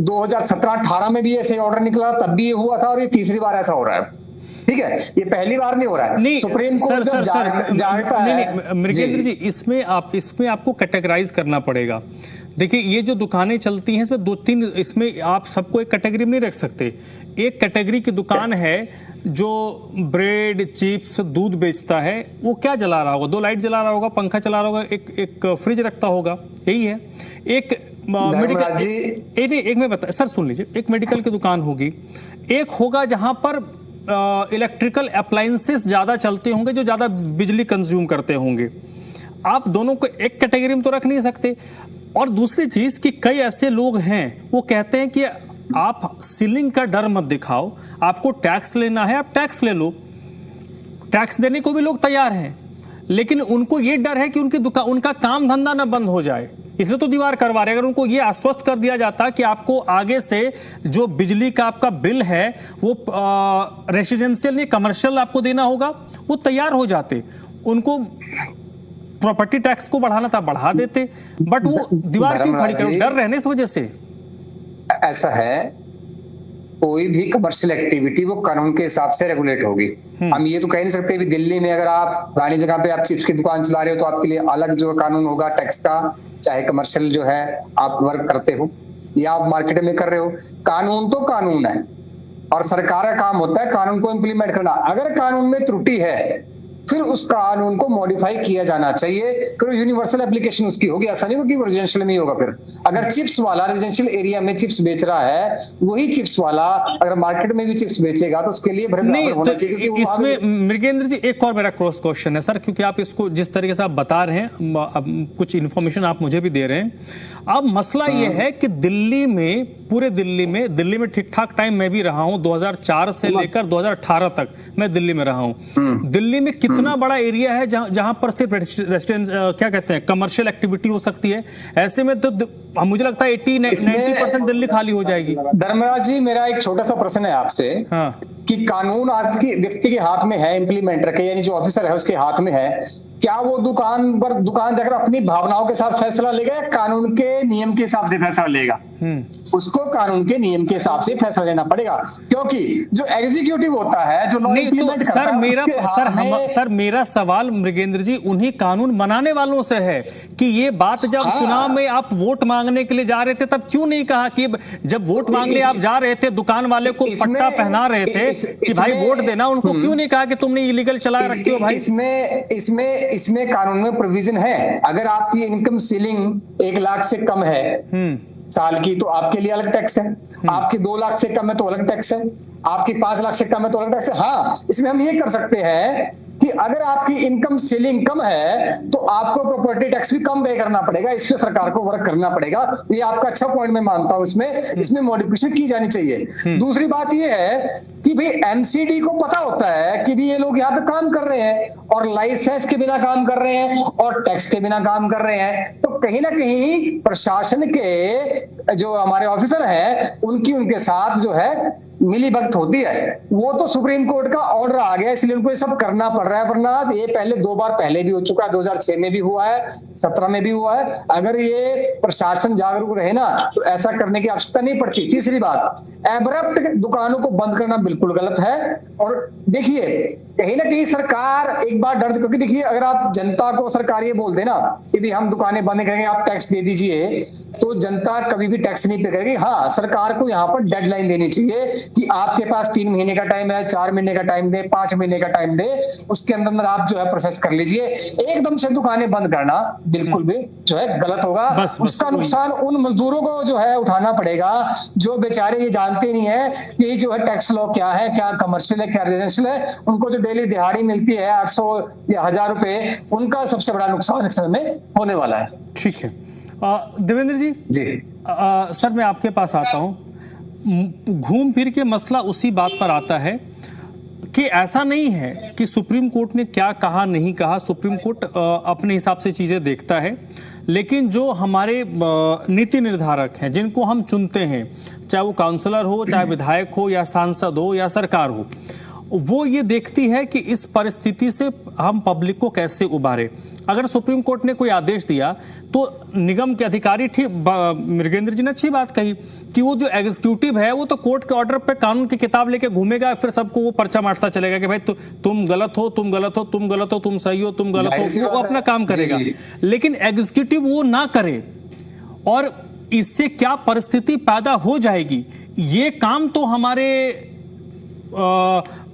2017-18 में भी ऐसे ऑर्डर निकला, तब भी ये हुआ था, और ये तीसरी बार ऐसा हो रहा है। ठीक है, ये पहली बार नहीं हो रहा है। नहीं, सुप्रीम कोर्ट मृगेंद्र जी, इसमें आपको कैटेगराइज करना पड़ेगा। देखिए, ये जो दुकानें चलती हैं इसमें 2-3, इसमें आप सबको एक कैटेगरी में नहीं रख सकते। एक कैटेगरी की दुकान है जो ब्रेड, चिप्स, दूध बेचता है, वो क्या जला रहा होगा? 2 लाइट जला रहा होगा, पंखा चला रहा होगा, एक फ्रिज रखता होगा, यही है। एक मेडिकल, एक मैं बता सर, सुन लीजिए, एक मेडिकल की दुकान होगी, एक होगा जहां पर इलेक्ट्रिकल अप्लायंसेस ज्यादा चलते होंगे, जो ज्यादा बिजली कंज्यूम करते होंगे। आप दोनों को एक कैटेगरी में तो रख नहीं सकते। और दूसरी चीज कि कई ऐसे लोग हैं, वो कहते हैं कि आप सीलिंग का डर मत दिखाओ, आपको टैक्स लेना है आप टैक्स ले लो। टैक्स देने को भी लोग तैयार हैं, लेकिन उनको ये डर है कि उनका काम धंधा ना बंद हो जाए, इसलिए तो दीवार करवा रहे हैं। अगर उनको ये आश्वस्त कर दिया जाता कि आपको आगे से जो बिजली का आपका बिल है वो रेसिडेंशियल नहीं कमर्शियल आपको देना होगा, वो तैयार हो जाते। उनको प्रॉपर्टी टैक्स को बढ़ाना था, बढ़ा देते, बट वो दीवार क्यों खड़ी करो? डर रहने इस वजह से। ऐसा है, कोई भी कमर्शियल एक्टिविटी वो कानून के हिसाब से रेगुलेट होगी। हम ये तो कह नहीं सकते भी दिल्ली में अगर आप पुरानी जगह पे आप चिप्स की दुकान चला रहे हो तो आपके लिए अलग जो कानून होगा टैक्स का, चाहे कमर्शियल जो है आप वर्क करते हो या आप मार्केट में कर रहे हो। कानून तो कानून है, और सरकार का काम होता है कानून को इम्प्लीमेंट करना। अगर कानून में त्रुटि है, फिर उस कानून को मॉडिफाई किया जाना चाहिए, फिर यूनिवर्सल एप्लीकेशन उसकी होगी। ऐसा नहीं होगा कि रेजिडेंशियल में ही होगा। फिर अगर चिप्स वाला रेजिडेंशियल एरिया में चिप्स बेच रहा है, वही चिप्स वाला अगर मार्केट में भी चिप्स बेचेगा तो उसके लिए नहीं होना तो चाहिए। इसमें मृगेंद्र जी एक और मेरा क्रॉस क्वेश्चन है सर, क्योंकि आप इसको जिस तरीके से आप बता रहे हैं, कुछ इन्फॉर्मेशन आप मुझे भी दे रहे हैं। अब मसला ये है कि दिल्ली में, पूरे दिल्ली में ठीक ठाक टाइम मैं भी रहा हूं, 2004 से लेकर 2018 तक मैं दिल्ली में रहा हूं। दिल्ली में कितना बड़ा एरिया है जहां पर सिर्फ रेसिडेंस क्या कहते हैं कमर्शियल एक्टिविटी हो सकती है। ऐसे में तो मुझे लगता है 80-90% दिल्ली खाली हो जाएगी। धर्मराज जी, मेरा एक छोटा सा प्रश्न है आपसे। हाँ। कि कानून आज की व्यक्ति के हाथ में है, इम्प्लीमेंटर के यानी जो ऑफिसर है उसके हाथ में है, क्या वो दुकान जाकर अपनी भावनाओं के साथ फैसला लेगा या कानून के नियम के हिसाब से फैसला लेगा? उसको कानून के नियम के हिसाब से फैसला लेना पड़ेगा, क्योंकि जो एग्जीक्यूटिव होता है, जो लॉ इम्प्लीमेंट करता है, सर मेरा सवाल मृगेंद्र जी उन्हीं कानून बनाने वालों से है कि ये बात जब चुनाव में आप वोट मांगने के लिए जा रहे थे, तब क्यों नहीं कहा कि जब वोट मांगने आप जा रहे थे, दुकान वाले को पट्टा पहना रहे थे कि भाई वोट देना, उनको क्यों नहीं कहा कि तुमने इलीगल चला रखी हो भाई? इसमें कानून में प्रोविजन है। अगर आपकी इनकम सीलिंग 1 लाख से कम है साल की, तो आपके लिए अलग टैक्स है। आपकी 2 लाख से कम है तो अलग टैक्स है। आपकी 5 लाख से कम है तो अलग टैक्स है। हाँ, इसमें हम ये कर सकते हैं कि अगर आपकी इनकम सीलिंग कम है तो आपको प्रॉपर्टी टैक्स भी कम पे करना पड़ेगा। इस पे सरकार को वर्क करना पड़ेगा। ये आपका अच्छा पॉइंट मैं मानता हूं। इसमें मॉडिफिकेशन की जानी चाहिए। दूसरी बात ये है कि भाई एमसीडी को पता होता है कि भी ये लोग यहाँ पे काम कर रहे हैं और लाइसेंस के बिना काम कर रहे हैं और टैक्स के बिना काम कर रहे हैं, तो कहीं ना कहीं प्रशासन के जो हमारे ऑफिसर हैं उनके साथ जो है मिली भगत होती है। वो तो सुप्रीम कोर्ट का ऑर्डर आ गया, इसलिए उनको ये सब करना पड़ रहा है, वरना ये पहले 2 बार पहले भी हो चुका है। 2006 में भी हुआ है, 17 में भी हुआ है। अगर ये प्रशासन जागरूक रहे ना तो ऐसा करने की आवश्यकता नहीं पड़ती। तीसरी बात, एब्रप्ट दुकानों को बंद करना बिल्कुल गलत है। और देखिए, कहीं ना कहीं सरकार एक बार डर, क्योंकि देखिए अगर आप जनता को सरकार ये बोल देना कि भी हम दुकानें बंद करेंगे, आप टैक्स दे दीजिए, तो जनता कभी भी टैक्स नहीं पे करेगी। हाँ, सरकार को यहाँ पर डेडलाइन देनी चाहिए कि आपके पास 3 महीने का टाइम है, 4 महीने का टाइम दे, 5 महीने का टाइम दे, उसके अंदर आप जो है प्रोसेस कर लीजिए। एकदम से दुकानें बंद करना बिल्कुल भी जो है गलत होगा। उसका नुकसान उन मजदूरों को जो है उठाना पड़ेगा जो बेचारे ये जानते नहीं है कि जो है टैक्स लॉ क्या है, क्या कमर्शियल है, क्या रेजिडेंशियल है। उनको जो डेली दिहाड़ी मिलती है 800 या 1000 रुपए, उनका सबसे बड़ा नुकसान इस समय होने वाला है। ठीक है देवेंद्र जी। सर मैं आपके पास आता हूं। घूम फिर के मसला उसी बात पर आता है, कि ऐसा नहीं है कि सुप्रीम कोर्ट ने क्या कहा नहीं कहा, सुप्रीम कोर्ट अपने हिसाब से चीज़ें देखता है, लेकिन जो हमारे नीति निर्धारक हैं जिनको हम चुनते हैं, चाहे वो काउंसलर हो, चाहे विधायक हो, या सांसद हो, या सरकार हो, वो ये देखती है कि इस परिस्थिति से हम पब्लिक को कैसे उबारे। अगर सुप्रीम कोर्ट ने कोई आदेश दिया तो निगम के अधिकारी, ठीक मृगेंद्र जी ने अच्छी बात कही कि वो जो एग्जीक्यूटिव है वो तो कोर्ट के ऑर्डर पे कानून की किताब लेके घूमेगा, फिर सबको वो पर्चा मारता चलेगा कि भाई तुम गलत हो, तुम गलत हो, तुम गलत हो, तुम सही हो, तुम गलत हो, वो अपना काम करेगा। लेकिन एग्जीक्यूटिव वो ना करे और इससे क्या परिस्थिति पैदा हो जाएगी, ये काम तो हमारे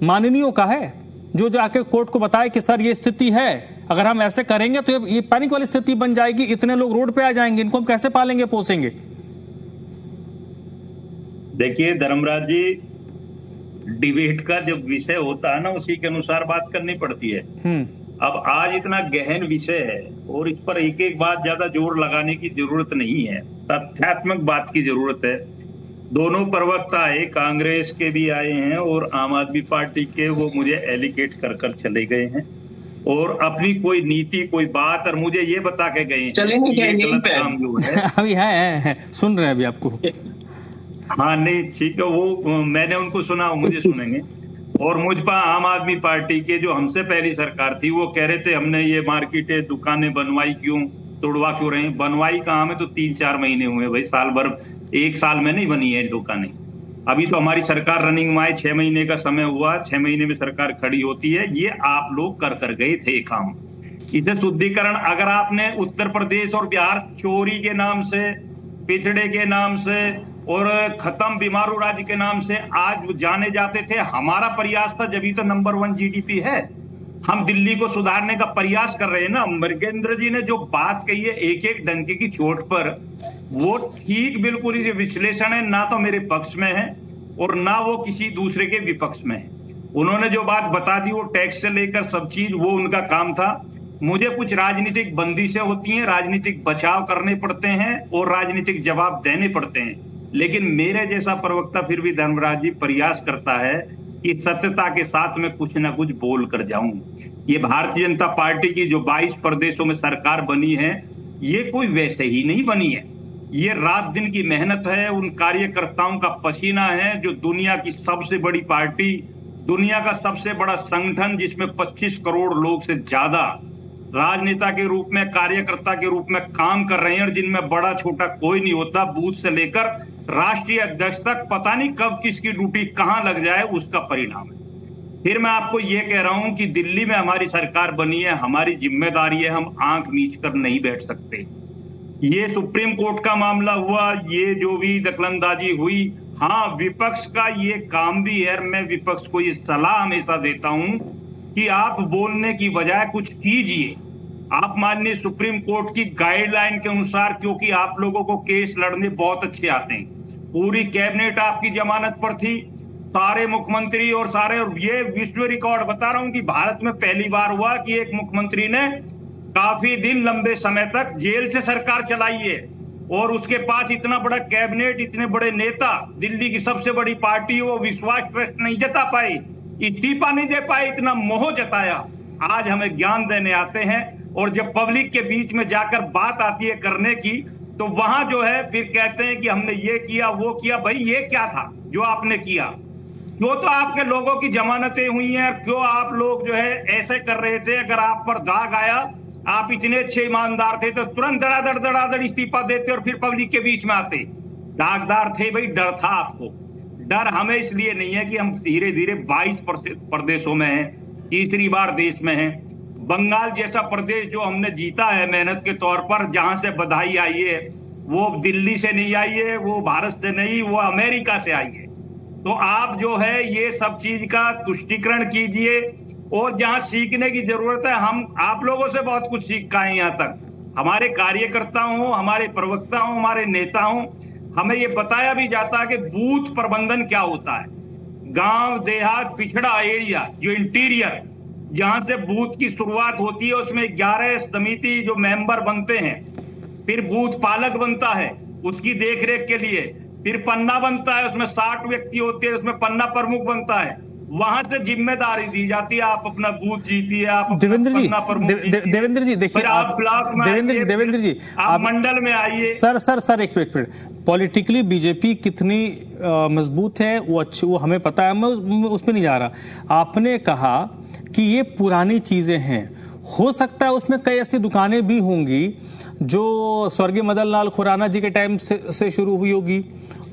माननीयों का है, जो जाके कोर्ट को बताए कि सर ये स्थिति है, अगर हम ऐसे करेंगे तो ये पैनिक वाली स्थिति बन जाएगी, इतने लोग रोड पे आ जाएंगे, इनको हम कैसे पालेंगे पोसेंगे। देखिए धर्मराज जी, डिबेट का जब विषय होता है ना, उसी के अनुसार बात करनी पड़ती है। अब आज इतना गहन विषय है और इस पर एक एक बात ज्यादा जोर लगाने की जरूरत नहीं है, तथ्यात्मक बात की जरूरत है। दोनों प्रवक्ता आए, कांग्रेस के भी आए हैं और आम आदमी पार्टी के, वो मुझे एलिगेट कर कर चले गए हैं और अपनी कोई नीति, कोई बात, और मुझे ये बता के गए हैं गलत काम जो है। अभी है सुन रहे हैं अभी आपको। हाँ नहीं ठीक है, वो मैंने उनको सुना, वो मुझे सुनेंगे। और मुझ पर आम आदमी पार्टी के जो हमसे पहली सरकार थी वो कह रहे थे हमने ये मार्केटें, दुकानें बनवाई क्यों, तोड़वा क्यों रहे हैं। बनवाई कहाँ में तो 3-4 महीने हुए भाई, साल भर, 1 साल में नहीं बनी है दुकानें। अभी तो हमारी सरकार रनिंग में आए, 6 महीने का समय हुआ, 6 महीने में सरकार खड़ी होती है। ये आप लोग कर गए थे काम। इसे शुद्धिकरण अगर आपने उत्तर प्रदेश और बिहार चोरी के नाम से, पिछड़े के नाम से और खत्म बीमारू राज्य के नाम से आज जाने जाते थे, हमारा प्रयास था, जब तो नंबर 1 जीडीपी है। हम दिल्ली को सुधारने का प्रयास कर रहे हैं ना। मृगेंद्र जी ने जो बात कही है एक एक डंके की चोट पर, वो ठीक बिल्कुल ये विश्लेषण है, ना तो मेरे पक्ष में है और ना वो किसी दूसरे के विपक्ष में है। उन्होंने जो बात बता दी वो टैक्स से लेकर सब चीज, वो उनका काम था। मुझे कुछ राजनीतिक बंदिशें होती हैं, राजनीतिक बचाव करने पड़ते हैं और राजनीतिक जवाब देने पड़ते हैं। लेकिन मेरे जैसा प्रवक्ता फिर भी धर्मराज जी प्रयास करता है कि सत्यता के साथ में कुछ ना कुछ बोल कर जाऊं। ये भारतीय जनता पार्टी की जो 22 प्रदेशों में सरकार बनी है, ये कोई वैसे ही नहीं बनी है। ये रात दिन की मेहनत है, उन कार्यकर्ताओं का पसीना है, जो दुनिया की सबसे बड़ी पार्टी, दुनिया का सबसे बड़ा संगठन, जिसमें 25 करोड़ लोग से ज्यादा राजनेता के रूप में, कार्यकर्ता के रूप में काम कर रहे हैं और जिनमें बड़ा छोटा कोई नहीं होता। बूथ से लेकर राष्ट्रीय अध्यक्ष तक पता नहीं कब किसकी ड्यूटी कहां लग जाए, उसका परिणाम है। फिर मैं आपको ये कह रहा हूं कि दिल्ली में हमारी सरकार बनी है, हमारी जिम्मेदारी है, हम आंख मीच कर नहीं बैठ सकते। ये सुप्रीम कोर्ट का मामला हुआ, ये जो भी दखलंदाजी हुई, हाँ विपक्ष का ये काम भी है। मैं विपक्ष को ये सलाह हमेशा देता हूं कि आप बोलने की बजाय कुछ कीजिए। आप माननीय सुप्रीम कोर्ट की गाइडलाइन के अनुसार, क्योंकि आप लोगों को केस लड़ने बहुत अच्छे आते हैं, पूरी कैबिनेट आपकी जमानत पर थी, सारे मुख्यमंत्री और सारे, और ये विश्व रिकॉर्ड बता रहा हूं कि भारत में पहली बार हुआ कि एक मुख्यमंत्री ने काफी दिन लंबे समय तक जेल से सरकार चलाई है और उसके पास इतना बड़ा कैबिनेट, इतने बड़े नेता, दिल्ली की सबसे बड़ी पार्टी, वो विश्वास ट्रस्ट नहीं जता पाई, इस्तीफा नहीं दे पाए, इतना मोह जताया। आज हमें ज्ञान देने आते हैं और जब पब्लिक के बीच में जाकर बात आती है करने की, तो वहां जो है फिर कहते हैं कि हमने ये किया वो किया। भाई ये क्या था जो आपने किया? क्यों तो आपके लोगों की जमानतें हुई हैं, क्यों आप लोग जो है ऐसे कर रहे थे? अगर आप पर दाग आया, आप इतने अच्छे ईमानदार थे तो तुरंत धड़ाधड़ इस्तीफा देते और फिर पब्लिक के बीच में आते। दागदार थे भाई, डर था आपको। डर हमें इसलिए नहीं है कि हम धीरे धीरे 22 प्रदेशों में हैं, तीसरी बार देश में हैं। बंगाल जैसा प्रदेश जो हमने जीता है मेहनत के तौर पर, जहां से बधाई आई है, वो दिल्ली से नहीं आई है, वो भारत से नहीं, वो अमेरिका से आई है। तो आप जो है ये सब चीज का तुष्टीकरण कीजिए और जहां सीखने की जरूरत है, हम आप लोगों से बहुत कुछ सीख का है। यहाँ तक हमारे कार्यकर्ता हों, हमारे प्रवक्ता हों, हमारे नेता हों, हमें ये बताया भी जाता है कि बूथ प्रबंधन क्या होता है। गांव देहात पिछड़ा एरिया, जो इंटीरियर, जहां से बूथ की शुरुआत होती है, उसमें 11 समिति जो मेंबर बनते हैं, फिर बूथ पालक बनता है उसकी देखरेख के लिए, फिर पन्ना बनता है, उसमें 60 व्यक्ति होते हैं, उसमें पन्ना प्रमुख बनता है, वहां से जिम्मेदारी दी जाती है, आप अपना बूथ जीतिए, आप अपना देवेंद्र जी पन्ना प्रमुख जीतिए। देवेंद्र जी देखिए, फिर आप ब्लॉक में देवेंद्र जी आप मंडल में आइए। सर एक मिनट, पॉलिटिकली बीजेपी कितनी मजबूत है वो अच्छी, वो हमें पता है, मैं उसमें नहीं जा रहा। आपने कहा कि ये पुरानी चीजें हैं, हो सकता है उसमें कई ऐसी दुकानें भी होंगी जो स्वर्गीय मदन लाल खुराना जी के टाइम से शुरू हुई होगी,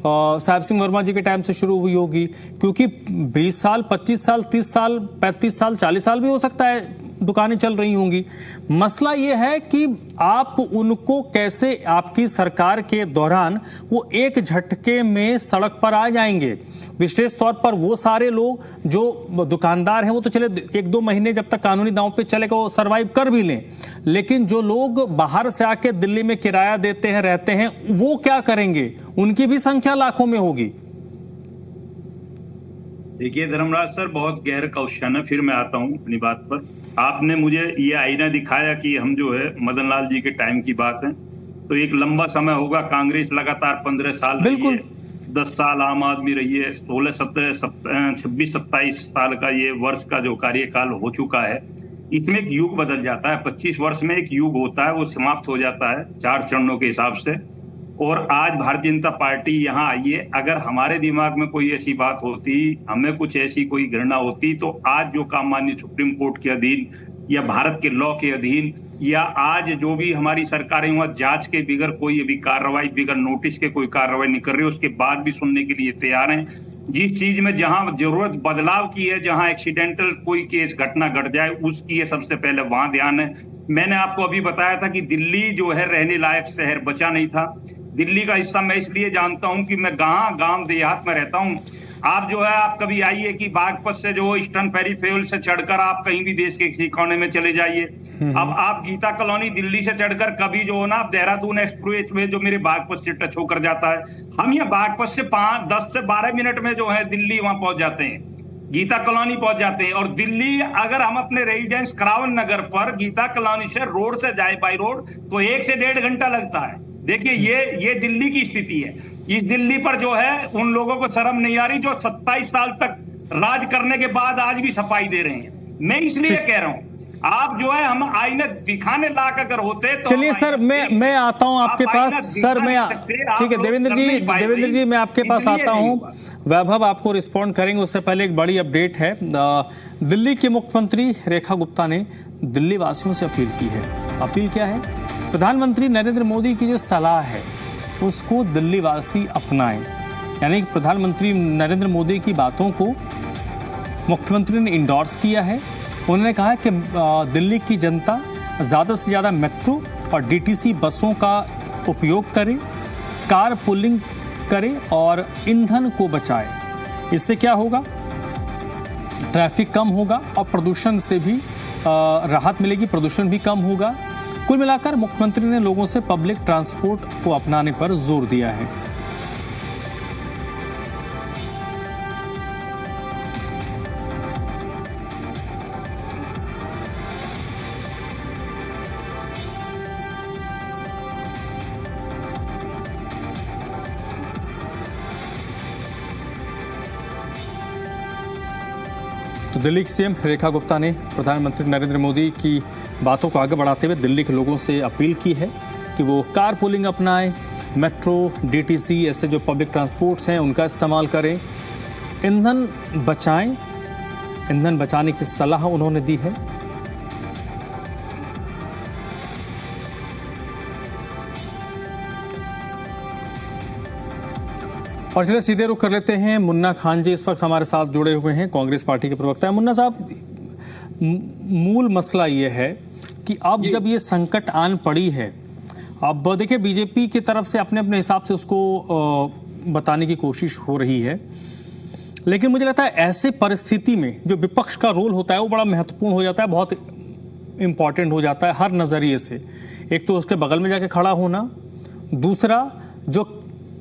साहिब सिंह वर्मा जी के टाइम से शुरू हुई होगी, क्योंकि 20 साल 25 साल 30 साल 35 साल 40 साल भी हो सकता है दुकानें चल रही होंगी। मसला ये है कि आप उनको कैसे, आपकी सरकार के दौरान वो एक झटके में सड़क पर आ जाएंगे। विशेष तौर पर वो सारे लोग जो दुकानदार हैं वो तो चले 1-2 महीने जब तक कानूनी दांव पे चलेगा वो सरवाइव कर भी लें, लेकिन जो लोग बाहर से आके दिल्ली में किराया देते हैं, रहते हैं, वो क्या करेंगे? उनकी भी संख्या लाखों में होगी। देखिए धर्मराज सर, बहुत गहरा क्वेश्चन है। फिर मैं आता हूँ अपनी बात पर। आपने मुझे ये आईना दिखाया कि हम जो है मदन लाल जी के टाइम की बात है, तो एक लंबा समय होगा। कांग्रेस लगातार 15 साल बिल्कुल, 10 साल आम आदमी रही है, 26-27 साल का ये वर्ष का जो कार्यकाल हो चुका है, इसमें एक युग बदल जाता है। 25 वर्ष में एक युग होता है, वो समाप्त हो जाता है 4 चरणों के हिसाब से। और आज भारतीय जनता पार्टी यहाँ आई है। अगर हमारे दिमाग में कोई ऐसी बात होती, हमें कुछ ऐसी कोई घृणा होती, तो आज जो काम माननीय सुप्रीम कोर्ट के अधीन या भारत के लॉ के अधीन, या आज जो भी हमारी सरकारें वहां जांच के बिगर कोई अभी कार्रवाई, बिगर नोटिस के कोई कार्रवाई नहीं कर रही, उसके बाद भी सुनने के लिए तैयार हैं। जिस चीज में जहां जरूरत बदलाव की है, जहां एक्सीडेंटल कोई केस घटना घट जाए, उसकी है सबसे पहले वहां ध्यान है। मैंने आपको अभी बताया था कि दिल्ली जो है रहने लायक शहर बचा नहीं था। दिल्ली का हिस्सा मैं इसलिए जानता हूं कि मैं गांव देहात में रहता हूं। आप जो है, आप कभी आइए कि बागपत से जो ईस्टर्न पेरीफेरल से चढ़कर आप कहीं भी देश के किसी कोने में चले जाइए। अब आप गीता कॉलोनी दिल्ली से चढ़कर कभी जो हो ना, आप देहरादून एक्सप्रेस में जो मेरे बागपत से टच होकर जाता है, हम ये बागपत से 10 से 12 मिनट में जो है दिल्ली वहां पहुंच जाते हैं, गीता कॉलोनी पहुंच जाते हैं। और दिल्ली अगर हम अपने रेजिडेंस करावन नगर पर गीता कॉलोनी से रोड से जाए बाई रोड, तो 1 से 1.5 घंटा लगता है। देखिए ये दिल्ली की स्थिति है। इस दिल्ली पर जो है उन लोगों को शर्म नहीं आ रही जो 27 साल तक राज करने के बाद आज भी सफाई दे रहे हैं। मैं इसलिए कह रहा हूं, आप जो है, हम आईने दिखाने लायक अगर होते तो। चलिए सर, मैं आता हूं आपके पास। सर मैं, ठीक है देवेंद्र जी मैं आपके पास आता हूं। वैभव आपको रिस्पॉन्ड करेंगे, उससे पहले एक बड़ी अपडेट है। दिल्ली की मुख्यमंत्री रेखा गुप्ता ने दिल्ली वासियों से अपील की है। अपील क्या है? प्रधानमंत्री नरेंद्र मोदी की जो सलाह है उसको दिल्ली वासी अपनाएं। यानी प्रधानमंत्री नरेंद्र मोदी की बातों को मुख्यमंत्री ने इंडोर्स किया है। उन्होंने कहा कि दिल्ली की जनता ज़्यादा से ज़्यादा मेट्रो और डीटीसी बसों का उपयोग करे, कार पुलिंग करे और ईंधन को बचाए। इससे क्या होगा? ट्रैफिक कम होगा और प्रदूषण से भी राहत मिलेगी, प्रदूषण भी कम होगा। कुल मिलाकर मुख्यमंत्री ने लोगों से पब्लिक ट्रांसपोर्ट को अपनाने पर जोर दिया है। तो दिल्ली की सीएम रेखा गुप्ता ने प्रधानमंत्री नरेंद्र मोदी की बातों को आगे बढ़ाते हुए दिल्ली के लोगों से अपील की है कि वो कार पूलिंग अपनाएं, मेट्रो, डीटीसी ऐसे जो पब्लिक ट्रांसपोर्ट्स हैं उनका इस्तेमाल करें, ईंधन बचाएं। ईंधन बचाने की सलाह उन्होंने दी है। और चलिए सीधे रुख कर लेते हैं। मुन्ना खान जी इस वक्त हमारे साथ जुड़े हुए हैं, कांग्रेस पार्टी के प्रवक्ता है। मुन्ना साहब, मूल मसला ये है कि अब जब ये संकट आन पड़ी है, अब देखिए बीजेपी की तरफ से अपने अपने हिसाब से उसको बताने की कोशिश हो रही है, लेकिन मुझे लगता है ऐसे परिस्थिति में जो विपक्ष का रोल होता है वो बड़ा महत्वपूर्ण हो जाता है, बहुत इम्पॉर्टेंट हो जाता है हर नज़रिए से। एक तो उसके बगल में जाके खड़ा होना, दूसरा जो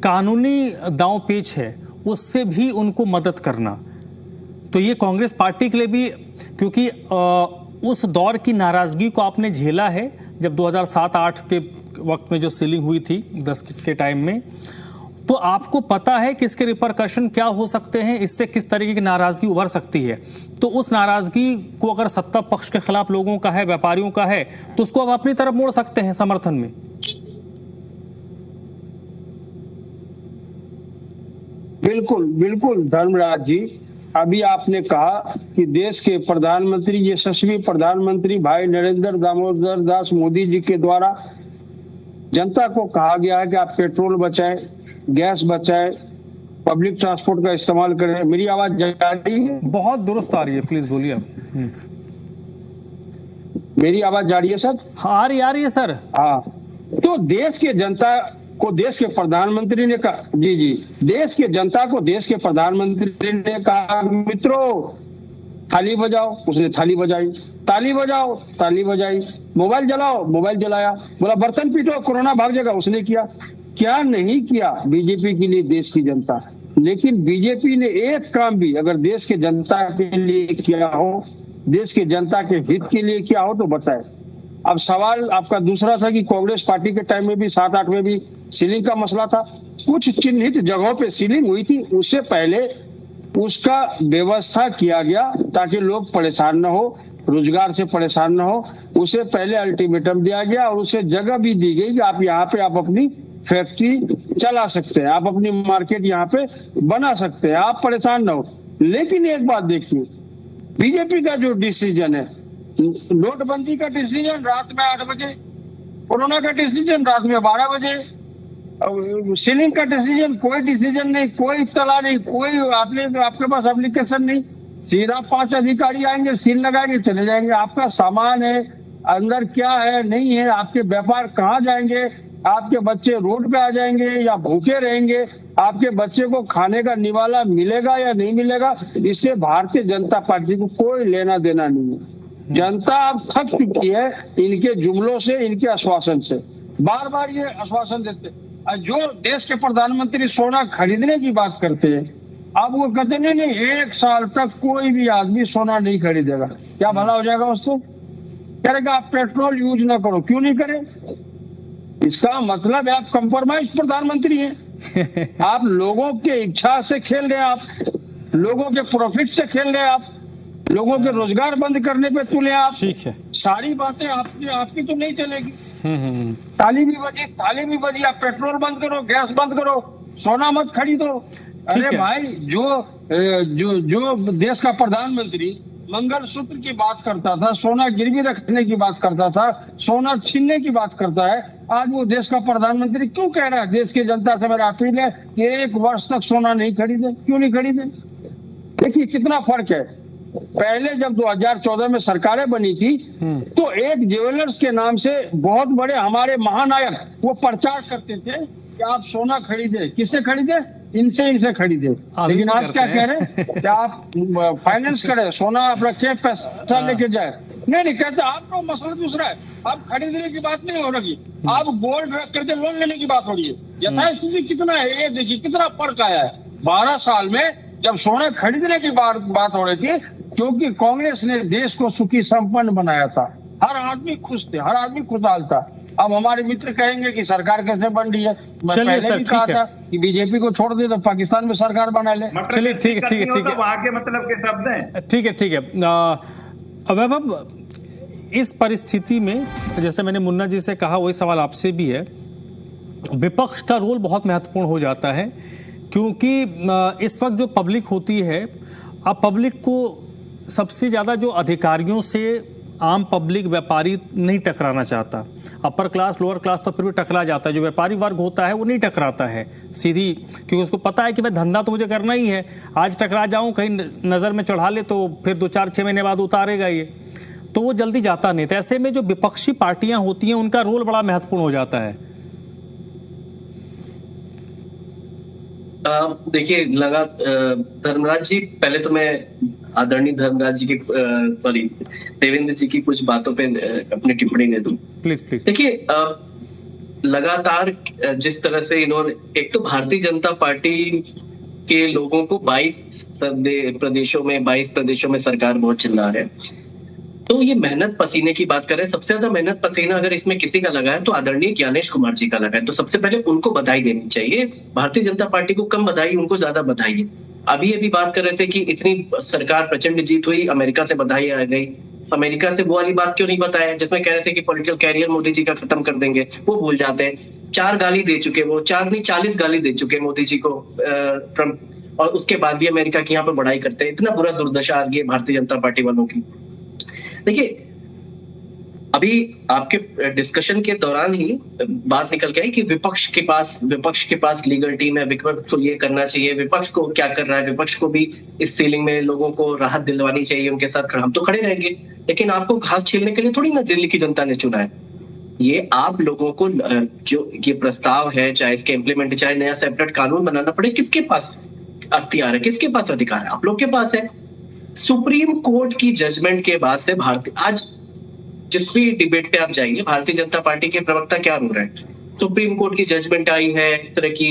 कानूनी दांव पेच है उससे भी उनको मदद करना। तो ये कांग्रेस पार्टी के लिए भी, क्योंकि उस दौर की नाराज़गी को आपने झेला है जब 2007-8 के वक्त में जो सीलिंग हुई थी 10 के टाइम में, तो आपको पता है कि इसके रिपरकशन क्या हो सकते हैं, इससे किस तरीके की नाराजगी उभर सकती है। तो उस नाराजगी को अगर सत्ता पक्ष के खिलाफ लोगों का है, व्यापारियों का है, तो उसको आप अपनी तरफ मोड़ सकते हैं समर्थन में। बिल्कुल बिल्कुल धर्मराज जी, अभी आपने कहा कि देश के प्रधानमंत्री, यशस्वी प्रधानमंत्री भाई नरेंद्र दामोदर दास मोदी जी के द्वारा जनता को कहा गया है कि आप पेट्रोल बचाएं, गैस बचाएं, पब्लिक ट्रांसपोर्ट का इस्तेमाल करें। मेरी आवाज जा रही है? बहुत दुरुस्त आ रही है, प्लीज बोलिए आप। मेरी आवाज जा रही है सर? हाँ, आ रही है सर। हाँ, तो देश के जनता को देश के प्रधानमंत्री ने कहा, जी, देश के जनता को देश के प्रधानमंत्री ने कहा मित्रों थाली बजाओ, उसने थाली बजाई, ताली बजाओ, ताली बजाई, मोबाइल जलाओ, मोबाइल जलाया, बोला बर्तन पीटो कोरोना भाग जाएगा, उसने किया। क्या नहीं किया बीजेपी के लिए देश की जनता। लेकिन बीजेपी ने एक काम भी अगर देश के जनता के लिए किया हो, देश के जनता के हित के लिए किया हो तो बताए। अब सवाल आपका दूसरा था कि कांग्रेस पार्टी के टाइम में भी 7-8 में भी सीलिंग का मसला था, कुछ चिन्हित जगहों पे सीलिंग हुई थी, उससे पहले उसका व्यवस्था किया गया ताकि लोग परेशान न हो, रोजगार से परेशान न हो। उसे पहले अल्टीमेटम दिया गया और उसे जगह भी दी गई कि आप यहाँ पे आप अपनी फैक्ट्री चला सकते हैं, आप अपनी मार्केट यहाँ पे बना सकते हैं, आप परेशान न हो। लेकिन एक बात देखिए, बीजेपी का जो डिसीजन है, नोटबंदी का डिसीजन रात में 8 बजे, कोरोना का डिसीजन रात में 12 बजे, सीलिंग का डिसीजन कोई डिसीजन नहीं, कोई इत्तला नहीं, कोई आपके पास एप्लीकेशन नहीं, सीधा 5 अधिकारी आएंगे, सील लगाएंगे, चले जाएंगे। आपका सामान है, अंदर क्या है नहीं है, आपके व्यापार कहाँ जाएंगे, आपके बच्चे रोड पे आ जाएंगे या भूखे रहेंगे, आपके बच्चे को खाने का निवाला मिलेगा या नहीं मिलेगा, इससे भारतीय जनता पार्टी को कोई लेना देना नहीं है। जनता अब थक चुकी है इनके जुमलों से, इनके आश्वासन से। बार बार ये आश्वासन देते, जो देश के प्रधानमंत्री सोना खरीदने की बात करते हैं, अब वो कहते नहीं 1 साल तक कोई भी आदमी सोना नहीं खरीदेगा। क्या भला हो जाएगा उससे? कहेगा आप पेट्रोल यूज ना करो। क्यों नहीं करें? इसका मतलब है आप कंप्रोमाइज प्रधानमंत्री हैं। आप लोगों के इच्छा से खेल रहे हैं, आप लोगों के प्रॉफिट से खेल रहे हैं, आप लोगों के रोजगार बंद करने पे तुले आप। ठीक है, सारी बातें आपकी तो नहीं चलेगी। ताली भी बजी, आप पेट्रोल बंद करो, गैस बंद करो, सोना मत खरीदो। अरे भाई, जो देश का प्रधानमंत्री मंगलसूत्र की बात करता था, सोना गिरवी रखने की बात करता था, सोना छीनने की बात करता है, आज वो देश का प्रधानमंत्री क्यों कह रहा है देश की जनता से मेरा अपील है कि 1 वर्ष तक सोना नहीं खरीदे? क्यों नहीं खरीदे? देखिए कितना फर्क है। पहले जब 2014 में सरकारें बनी थी तो एक ज्वेलर्स के नाम से बहुत बड़े हमारे महानायक वो प्रचार करते थे कि आप सोना खरीदे। किससे खरीदे? इनसे खरीदे। लेकिन आज क्या कह रहे हैं कि आप फाइनेंस करें, सोना आप रखे, पैसा लेके जाए। नहीं कहते, आपका मसला दूसरा है। अब खरीदने की बात नहीं हो रही, अब गोल्ड रख करके लोन लेने की बात हो रही है। यथास्थिति कितना है ये देखिए, कितना फर्क आया है 12 साल में। जब सोना खरीदने की बात हो रही थी, क्योंकि कांग्रेस ने देश को सुखी संपन्न बनाया था, हर आदमी खुश थे, हर आदमी खुशहाल था। अब हमारे मित्र कहेंगे कि सरकार कैसे बन रही है। मैं पहले भी कहा था कि बीजेपी को छोड़ दे तो पाकिस्तान में सरकार बना ले। चलिए ठीक है, वहां के मतलब के शब्द हैं। ठीक है। वैभव, इस परिस्थिति में जैसे मैंने मुन्ना जी से कहा, वही सवाल आपसे भी है, विपक्ष का रोल बहुत महत्वपूर्ण हो जाता है, क्योंकि इस वक्त जो पब्लिक होती है, अब पब्लिक को सबसे ज़्यादा जो अधिकारियों से आम पब्लिक, व्यापारी नहीं टकराना चाहता। अपर क्लास, लोअर क्लास तो फिर भी टकरा जाता है, जो व्यापारी वर्ग होता है वो नहीं टकराता है सीधी, क्योंकि उसको पता है कि भाई धंधा तो मुझे करना ही है, आज टकरा जाऊं, कहीं नज़र में चढ़ा ले तो फिर 2-4-6 महीने बाद उतारेगा ये, तो वो जल्दी जाता नहीं। तो ऐसे में जो विपक्षी पार्टियां होती हैं उनका रोल बड़ा महत्वपूर्ण हो जाता है। देखिए धर्मराज जी, पहले तो मैं आदरणीय धर्मराज जी की देवेंद्र जी की कुछ बातों पे अपनी टिप्पणी दे दूं। प्लीज। देखिए लगातार जिस तरह से इन्होंने, एक तो भारतीय जनता पार्टी के लोगों को 22 प्रदेशों में सरकार बहुत चिल्ला रहे हैं। तो ये मेहनत पसीने की बात कर रहे हैं, सबसे ज्यादा मेहनत पसीना अगर इसमें किसी का लगा है तो आदरणीय ज्ञानेश कुमार जी का लगा है, तो सबसे पहले उनको बधाई देनी चाहिए। भारतीय जनता पार्टी को कम बधाई, उनको ज्यादा बधाई है। अभी बात कर रहे थे कि इतनी सरकार प्रचंड जीत हुई, अमेरिका से बधाई आ गई। अमेरिका से वो वाली बात क्यों नहीं बताया जिसमें कह रहे थे कि पॉलिटिकल कैरियर मोदी जी का खत्म कर देंगे, वो भूल जाते हैं। 4 गाली दे चुके, वो 4 नहीं 40 गाली दे चुके मोदी जी को ट्रम्प, और उसके बाद भी अमेरिका की यहाँ पे बड़ाई करते हैं। इतना बुरा दुर्दशा आ गई है भारतीय जनता पार्टी वालों की। देखिए अभी आपके डिस्कशन के दौरान ही बात निकल के आई कि विपक्ष के पास लीगल टीम है, विपक्ष को ये करना चाहिए, विपक्ष को क्या कर रहा है, विपक्ष को भी इस सीलिंग में लोगों को राहत दिलवानी चाहिए, उनके साथ हम तो खड़े रहेंगे। लेकिन आपको घास छीलने के लिए थोड़ी ना दिल्ली की जनता ने चुना है। ये आप लोगों को जो ये प्रस्ताव है, चाहे इसके इम्प्लीमेंट, चाहे नया सेपरेट कानून बनाना पड़े, किसके पास अख्तियार है, किसके पास अधिकार है? आप लोग के पास है। सुप्रीम कोर्ट की जजमेंट के बाद से आज जिस भी डिबेट पे आप जाइए, भारतीय जनता पार्टी के प्रवक्ता क्या रो रहे हैं? सुप्रीम कोर्ट की जजमेंट आई है, इस तरह की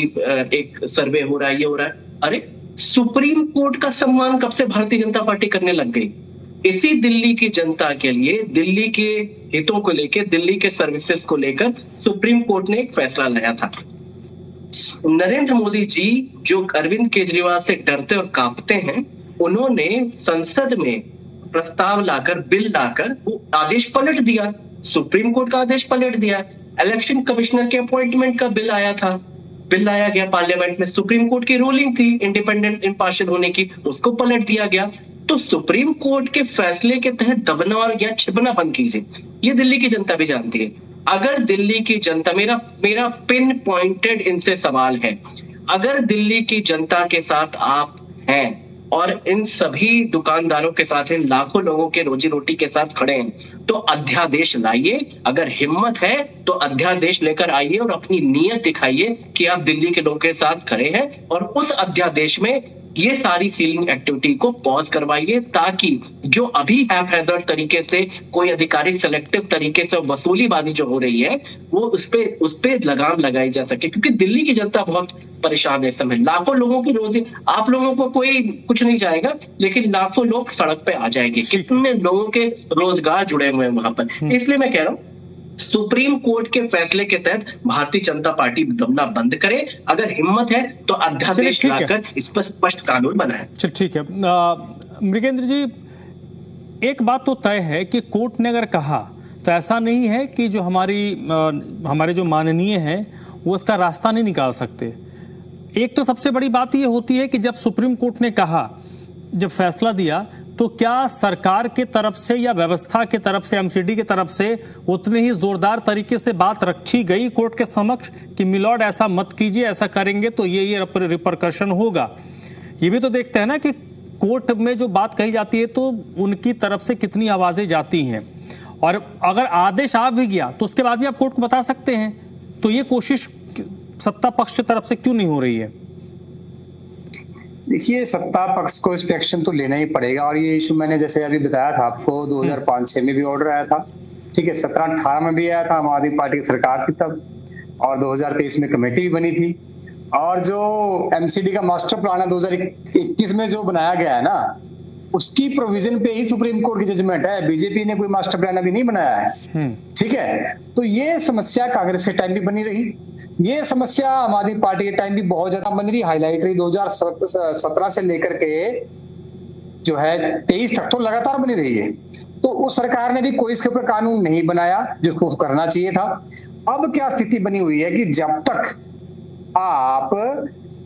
एक सर्वे हो रहा है, ये हो रहा है। अरे सुप्रीम कोर्ट का सम्मान कब से भारतीय जनता पार्टी करने लग गई? इसी दिल्ली की जनता के लिए, दिल्ली के हितों को लेकर, दिल्ली के सर्विसेज को लेकर सुप्रीम कोर्ट ने एक फैसला लाया था। नरेंद्र मोदी जी जो अरविंद केजरीवाल से डरते और कांपते हैं, उन्होंने संसद में प्रस्ताव लाकर, बिल लाकर वो आदेश पलट दिया, सुप्रीम कोर्ट का आदेश पलट दिया। इलेक्शन कमिश्नर के अपॉइंटमेंट का बिल आया था, बिल लाया गया पार्लियामेंट में, सुप्रीम कोर्ट की रूलिंग थी इंडिपेंडेंट इंपार्शियल होने की, उसको पलट दिया गया। तो सुप्रीम कोर्ट के फैसले के तहत दबना और या छिपना बंद कीजिए, ये दिल्ली की जनता भी जानती है। अगर दिल्ली की जनता, मेरा पिन पॉइंटेड इनसे सवाल है, अगर दिल्ली की जनता के साथ आप हैं और इन सभी दुकानदारों के साथ, इन लाखों लोगों के रोजी रोटी के साथ खड़े हैं, तो अध्यादेश लाइए। अगर हिम्मत है तो अध्यादेश लेकर आइए और अपनी नीयत दिखाइए कि आप दिल्ली के लोगों के साथ खड़े हैं, और उस अध्यादेश में ये सारी सीलिंग एक्टिविटी को पॉज करवाइए, ताकि जो अभी हैफ तरीके से कोई अधिकारी सेलेक्टिव तरीके से वसूलीबाजी जो हो रही है, वो उस पे लगाम लगाई जा सके। क्योंकि दिल्ली की जनता बहुत परेशान है इस समय। लाखों लोगों की रोजी, आप लोगों को कोई कुछ नहीं जाएगा, लेकिन लाखों लोग सड़क पे आ जाएंगे। कितने लोगों के रोजगार जुड़े हुए हैं वहां पर। इसलिए मैं कह रहा हूँ, सुप्रीम कोर्ट के फैसले के तहत भारतीय जनता पार्टी दमना बंद करे। अगर हिम्मत है तो अध्यादेश लाकर इस पर स्पष्ट कानून बनाए। चल ठीक है। मृगेंद्र जी, एक बात तो तय है कि कोर्ट ने अगर कहा तो ऐसा नहीं है कि जो हमारे जो माननीय हैं वो इसका रास्ता नहीं निकाल सकते। एक तो सबसे बड़ी बात ये होती है कि जब सुप्रीम कोर्ट ने कहा, जब फैसला दिया, तो क्या सरकार के तरफ से या व्यवस्था के तरफ से, एमसीडी के तरफ से उतने ही जोरदार तरीके से बात रखी गई कोर्ट के समक्ष कि मिलॉर्ड ऐसा मत कीजिए, ऐसा करेंगे तो ये रिपरकशन होगा? ये भी तो देखते हैं ना कि कोर्ट में जो बात कही जाती है तो उनकी तरफ से कितनी आवाजें जाती हैं, और अगर आदेश आ भी गया तो उसके बाद भी आप कोर्ट को बता सकते हैं। तो ये कोशिश सत्ता पक्ष की तरफ से क्यों नहीं हो रही है? देखिए, सत्ता पक्ष को इस पे एक्शन तो लेना ही पड़ेगा, और ये इशू मैंने जैसे अभी बताया था आपको, 2005-06 में भी ऑर्डर आया था, ठीक है, 17-18 में भी आया था, आम आदमी पार्टी की सरकार थी तब, और 2023 में कमेटी भी बनी थी। और जो एमसीडी का मास्टर प्लान है 2021 में जो बनाया गया है ना, उसकी प्रोविजन पे ही सुप्रीम कोर्ट की जजमेंट है। बीजेपी ने कोई मास्टर प्लान अभी नहीं बनाया है, ठीक है। तो ये समस्या कांग्रेस के टाइम भी बनी रही, ये समस्या आम आदमी पार्टी के टाइम भी बहुत ज्यादा बनी रही, हाईलाइट रही। 2017 से लेकर के जो है 23 तक तो लगातार बनी रही है। तो उस सरकार ने भी कोई इसके ऊपर कानून नहीं बनाया जिसको करना चाहिए था। अब क्या स्थिति बनी हुई है कि जब तक आप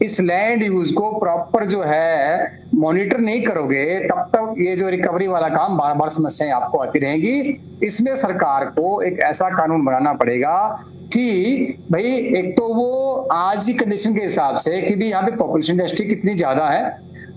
इस लैंड यूज को प्रॉपर जो है मॉनिटर नहीं करोगे, तब तक ये जो रिकवरी वाला काम बार बार समस्याएं आपको आती रहेंगी। इसमें सरकार को एक ऐसा कानून बनाना पड़ेगा कि भाई, एक तो वो आज की कंडीशन के हिसाब से कि भी यहाँ पे पॉपुलेशन डेंसिटी कितनी ज्यादा है,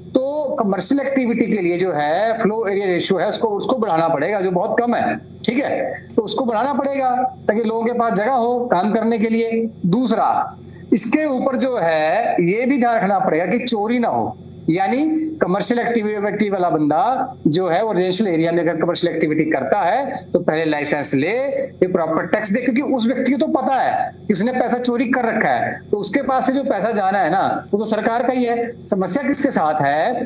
तो कमर्शियल एक्टिविटी के लिए जो है फ्लो एरिया रेशियो है उसको बढ़ाना पड़ेगा, जो बहुत कम है, ठीक है। तो उसको बढ़ाना पड़ेगा ताकि लोगों के पास जगह हो काम करने के लिए। दूसरा, इसके ऊपर जो है ये भी ध्यान रखना पड़ेगा कि चोरी ना हो, यानी कमर्शियल एक्टिविटी वाला बंदा जो है वो रेजिडेंशियल एरिया में अगर कमर्शियल एक्टिविटी करता है तो पहले लाइसेंस ले, फिर प्रॉपर टैक्स दे, क्योंकि उस व्यक्ति को तो पता है कि उसने पैसा चोरी कर रखा है, तो उसके पास से जो पैसा जाना है ना वो तो सरकार का ही है। समस्या किसके साथ है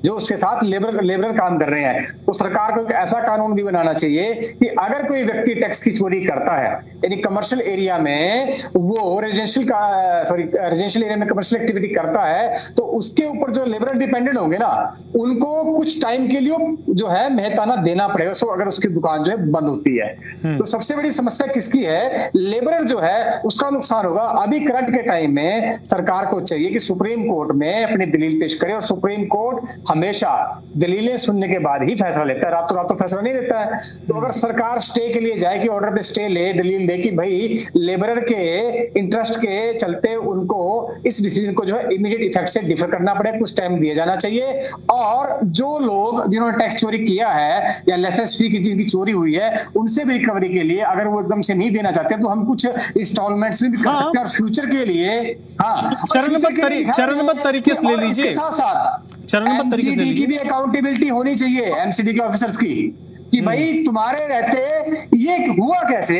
जो उसके साथ लेबरर काम कर रहे हैं, तो सरकार को एक ऐसा कानून भी बनाना चाहिए कि अगर कोई व्यक्ति टैक्स की चोरी करता है, यानी कमर्शियल एरिया में वो रेजिडेंशियल एरिया में कमर्शियल एक्टिविटी करता है, तो उसके ऊपर जो लेबरर डिपेंडेंट होंगे ना, उनको कुछ टाइम के लिए जो है मेहताना देना पड़ेगा, सो अगर उसकी दुकान जो है बंद होती है। तो सबसे बड़ी समस्या किसकी है? लेबरर जो है उसका नुकसान होगा। अभी करंट के टाइम में सरकार को चाहिए कि सुप्रीम कोर्ट में अपनी दलील पेश करे, और सुप्रीम कोर्ट हमेशा दलीलें सुनने के बाद ही फैसला लेता है, रातों रातों फैसला नहीं लेता है। तो अगर सरकार स्टे के लिए जाए कि ऑर्डर पे स्टे ले, दलील दे कि भाई लेबरर के इंटरेस्ट के चलते उनको इस डिसीजन को जो है इमीडिएट इफेक्ट से डिफर करना पड़े, कुछ टाइम दिया जाना चाहिए। और जो लोग जिन्होंने टैक्स चोरी किया है या लाइसेंस फी की जिनकी चोरी हुई है, उनसे भी रिकवरी के लिए अगर वो एकदम से नहीं देना चाहते तो हम कुछ इंस्टॉलमेंट्स भी कर सकते हैं, और फ्यूचर के लिए चरणबद्ध तरीके से ले लीजिए, साथ साथ चरणबद्ध तरीके से ले की भी अकाउंटेबिलिटी होनी चाहिए एमसीडी के ऑफिसर्स की, कि भाई तुम्हारे रहते ये हुआ कैसे,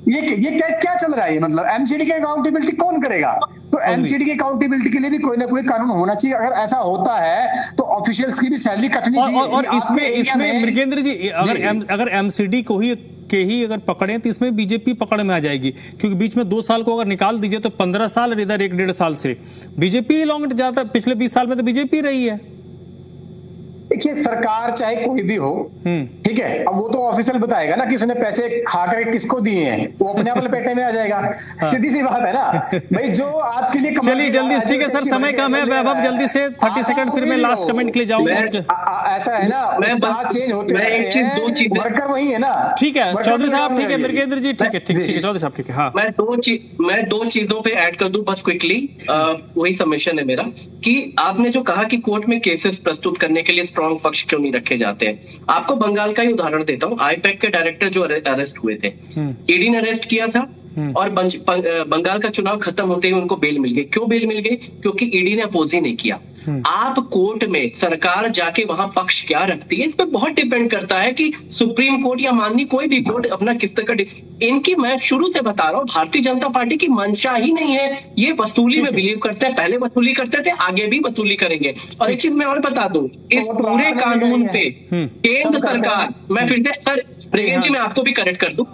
ये क्या चल रहा है, मतलब एमसीडी की अकाउंटेबिलिटी कौन करेगा? तो एमसीडी की अकाउंटेबिलिटी के लिए भी कोई ना कोई कानून होना चाहिए। अगर ऐसा होता है तो ऑफिशियल्स की भी सैलरी कटनी चाहिए। और इसमें मृगेंद्र जी, अगर एमसीडी को ही अगर पकड़े तो इसमें बीजेपी पकड़ में आ जाएगी, क्योंकि बीच में 2 साल को अगर निकाल दीजिए तो 15 साल, और इधर 1-1.5 साल से बीजेपी लॉन्ग जाता। पिछले 20 साल में तो बीजेपी रही है। देखिए, सरकार चाहे कोई भी हो, ठीक है, अब वो तो ऑफिशियल बताएगा ना कि उसने पैसे खा करके किसको दिए हैं, वो अपने आप लपेटे में आ जाएगा। सीधी सी बात है ना भाई, जो आपके लिए चलिए जल्दी, ठीक है सर, समय कम है, वैभव जल्दी से 30 सेकंड, फिर मैं लास्ट कमेंट के लिए जाऊंगा। ऐसा है ना, बात चेंज होते हैं, वर्कर वही है ना। ठीक है चौधरी साहब, ठीक है मृगेंद्र जी, ठीक है चौधरी साहब, ठीक है। हाँ, मैं दो चीजों पे ऐड कर दूं बस क्विकली। वही सबमिशन है मेरा कि आपने जो कहा कि कोर्ट में केसेस प्रस्तुत करने के लिए स्ट्रॉन्ग पक्ष क्यों नहीं रखे जाते हैं। आपको बंगाल का ही उदाहरण देता हूँ। आईपैक के डायरेक्टर जो अरेस्ट हुए थे, ईडी ने अरेस्ट किया था, और बंगाल का चुनाव खत्म होते ही उनको बेल मिल गई। क्यों बेल मिल गई? क्योंकि ईडी ने अपोज ही नहीं किया। आप कोर्ट में सरकार जाके वहां पक्ष क्या रखती है, इस पे बहुत डिपेंड करता है कि सुप्रीम कोर्ट या माननीय कोई भी कोर्ट अपना किस तरह का। इनकी, मैं शुरू से बता रहा हूँ, भारतीय जनता पार्टी की मंशा ही नहीं है। ये वसूली में बिलीव करते हैं, पहले वसूली करते थे, आगे भी वसूली करेंगे। और एक चीज मैं और बता दूं, इस पूरे कानून पे केंद्र सरकार, मैं फिर से सर मृगेंद्र जी मैं आपको भी करेक्ट कर दूं,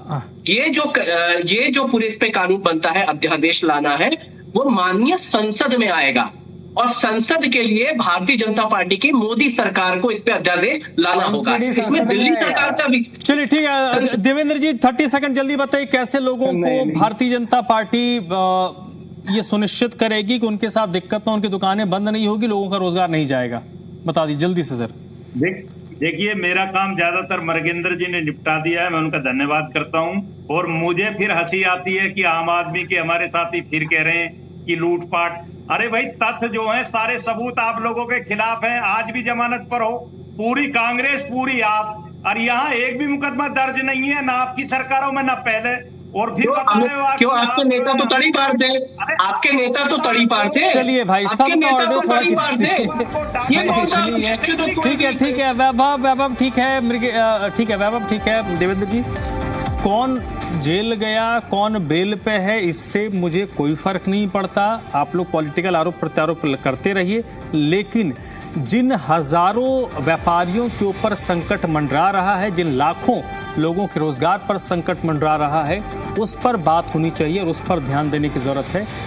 ये जो पूरे इस पे कानून बनता है, अध्यादेश लाना है, वो माननीय संसद में आएगा, और संसद के लिए भारतीय जनता पार्टी की मोदी सरकार को इस पे अध्यादेश लाना होगा। इसमें दिल्ली सरकार का भी। चलिए ठीक है देवेंद्र जी, 30 सेकंड जल्दी बताइए, कैसे लोगों को भारतीय जनता पार्टी ये सुनिश्चित करेगी कि उनके साथ दिक्कत ना, उनकी दुकानें बंद नहीं होगी, लोगों का रोजगार नहीं जाएगा? बता दीजिए जल्दी से सर। देखिए, मेरा काम ज्यादातर मृगेंद्र जी ने निपटा दिया है, मैं उनका धन्यवाद करता हूं। और मुझे फिर हंसी आती है कि आम आदमी के हमारे साथी फिर कह रहे हैं कि लूटपाट। अरे भाई, तथ्य जो है, सारे सबूत आप लोगों के खिलाफ हैं। आज भी जमानत पर हो, पूरी कांग्रेस, पूरी आप, और यहाँ एक भी मुकदमा दर्ज नहीं है, ना आपकी सरकारों में, ना पहले। और फिर क्यों? आपके नेता तो तड़ी पार थे, आपके नेता तो तड़ी पार थे। चलिए भाई, सबका ऑडियो थोड़ा ठीक है वैभव, ठीक है वैभव, ठीक है देवेंद्र जी। कौन जेल गया, कौन बेल पे है, इससे मुझे कोई फर्क नहीं पड़ता। आप लोग पॉलिटिकल आरोप प्रत्यारोप करते रहिए, लेकिन जिन हजारों व्यापारियों के ऊपर संकट मंडरा रहा है, जिन लाखों लोगों के रोजगार पर संकट मंडरा रहा है, उस पर बात होनी चाहिए और उस पर ध्यान देने की जरूरत है।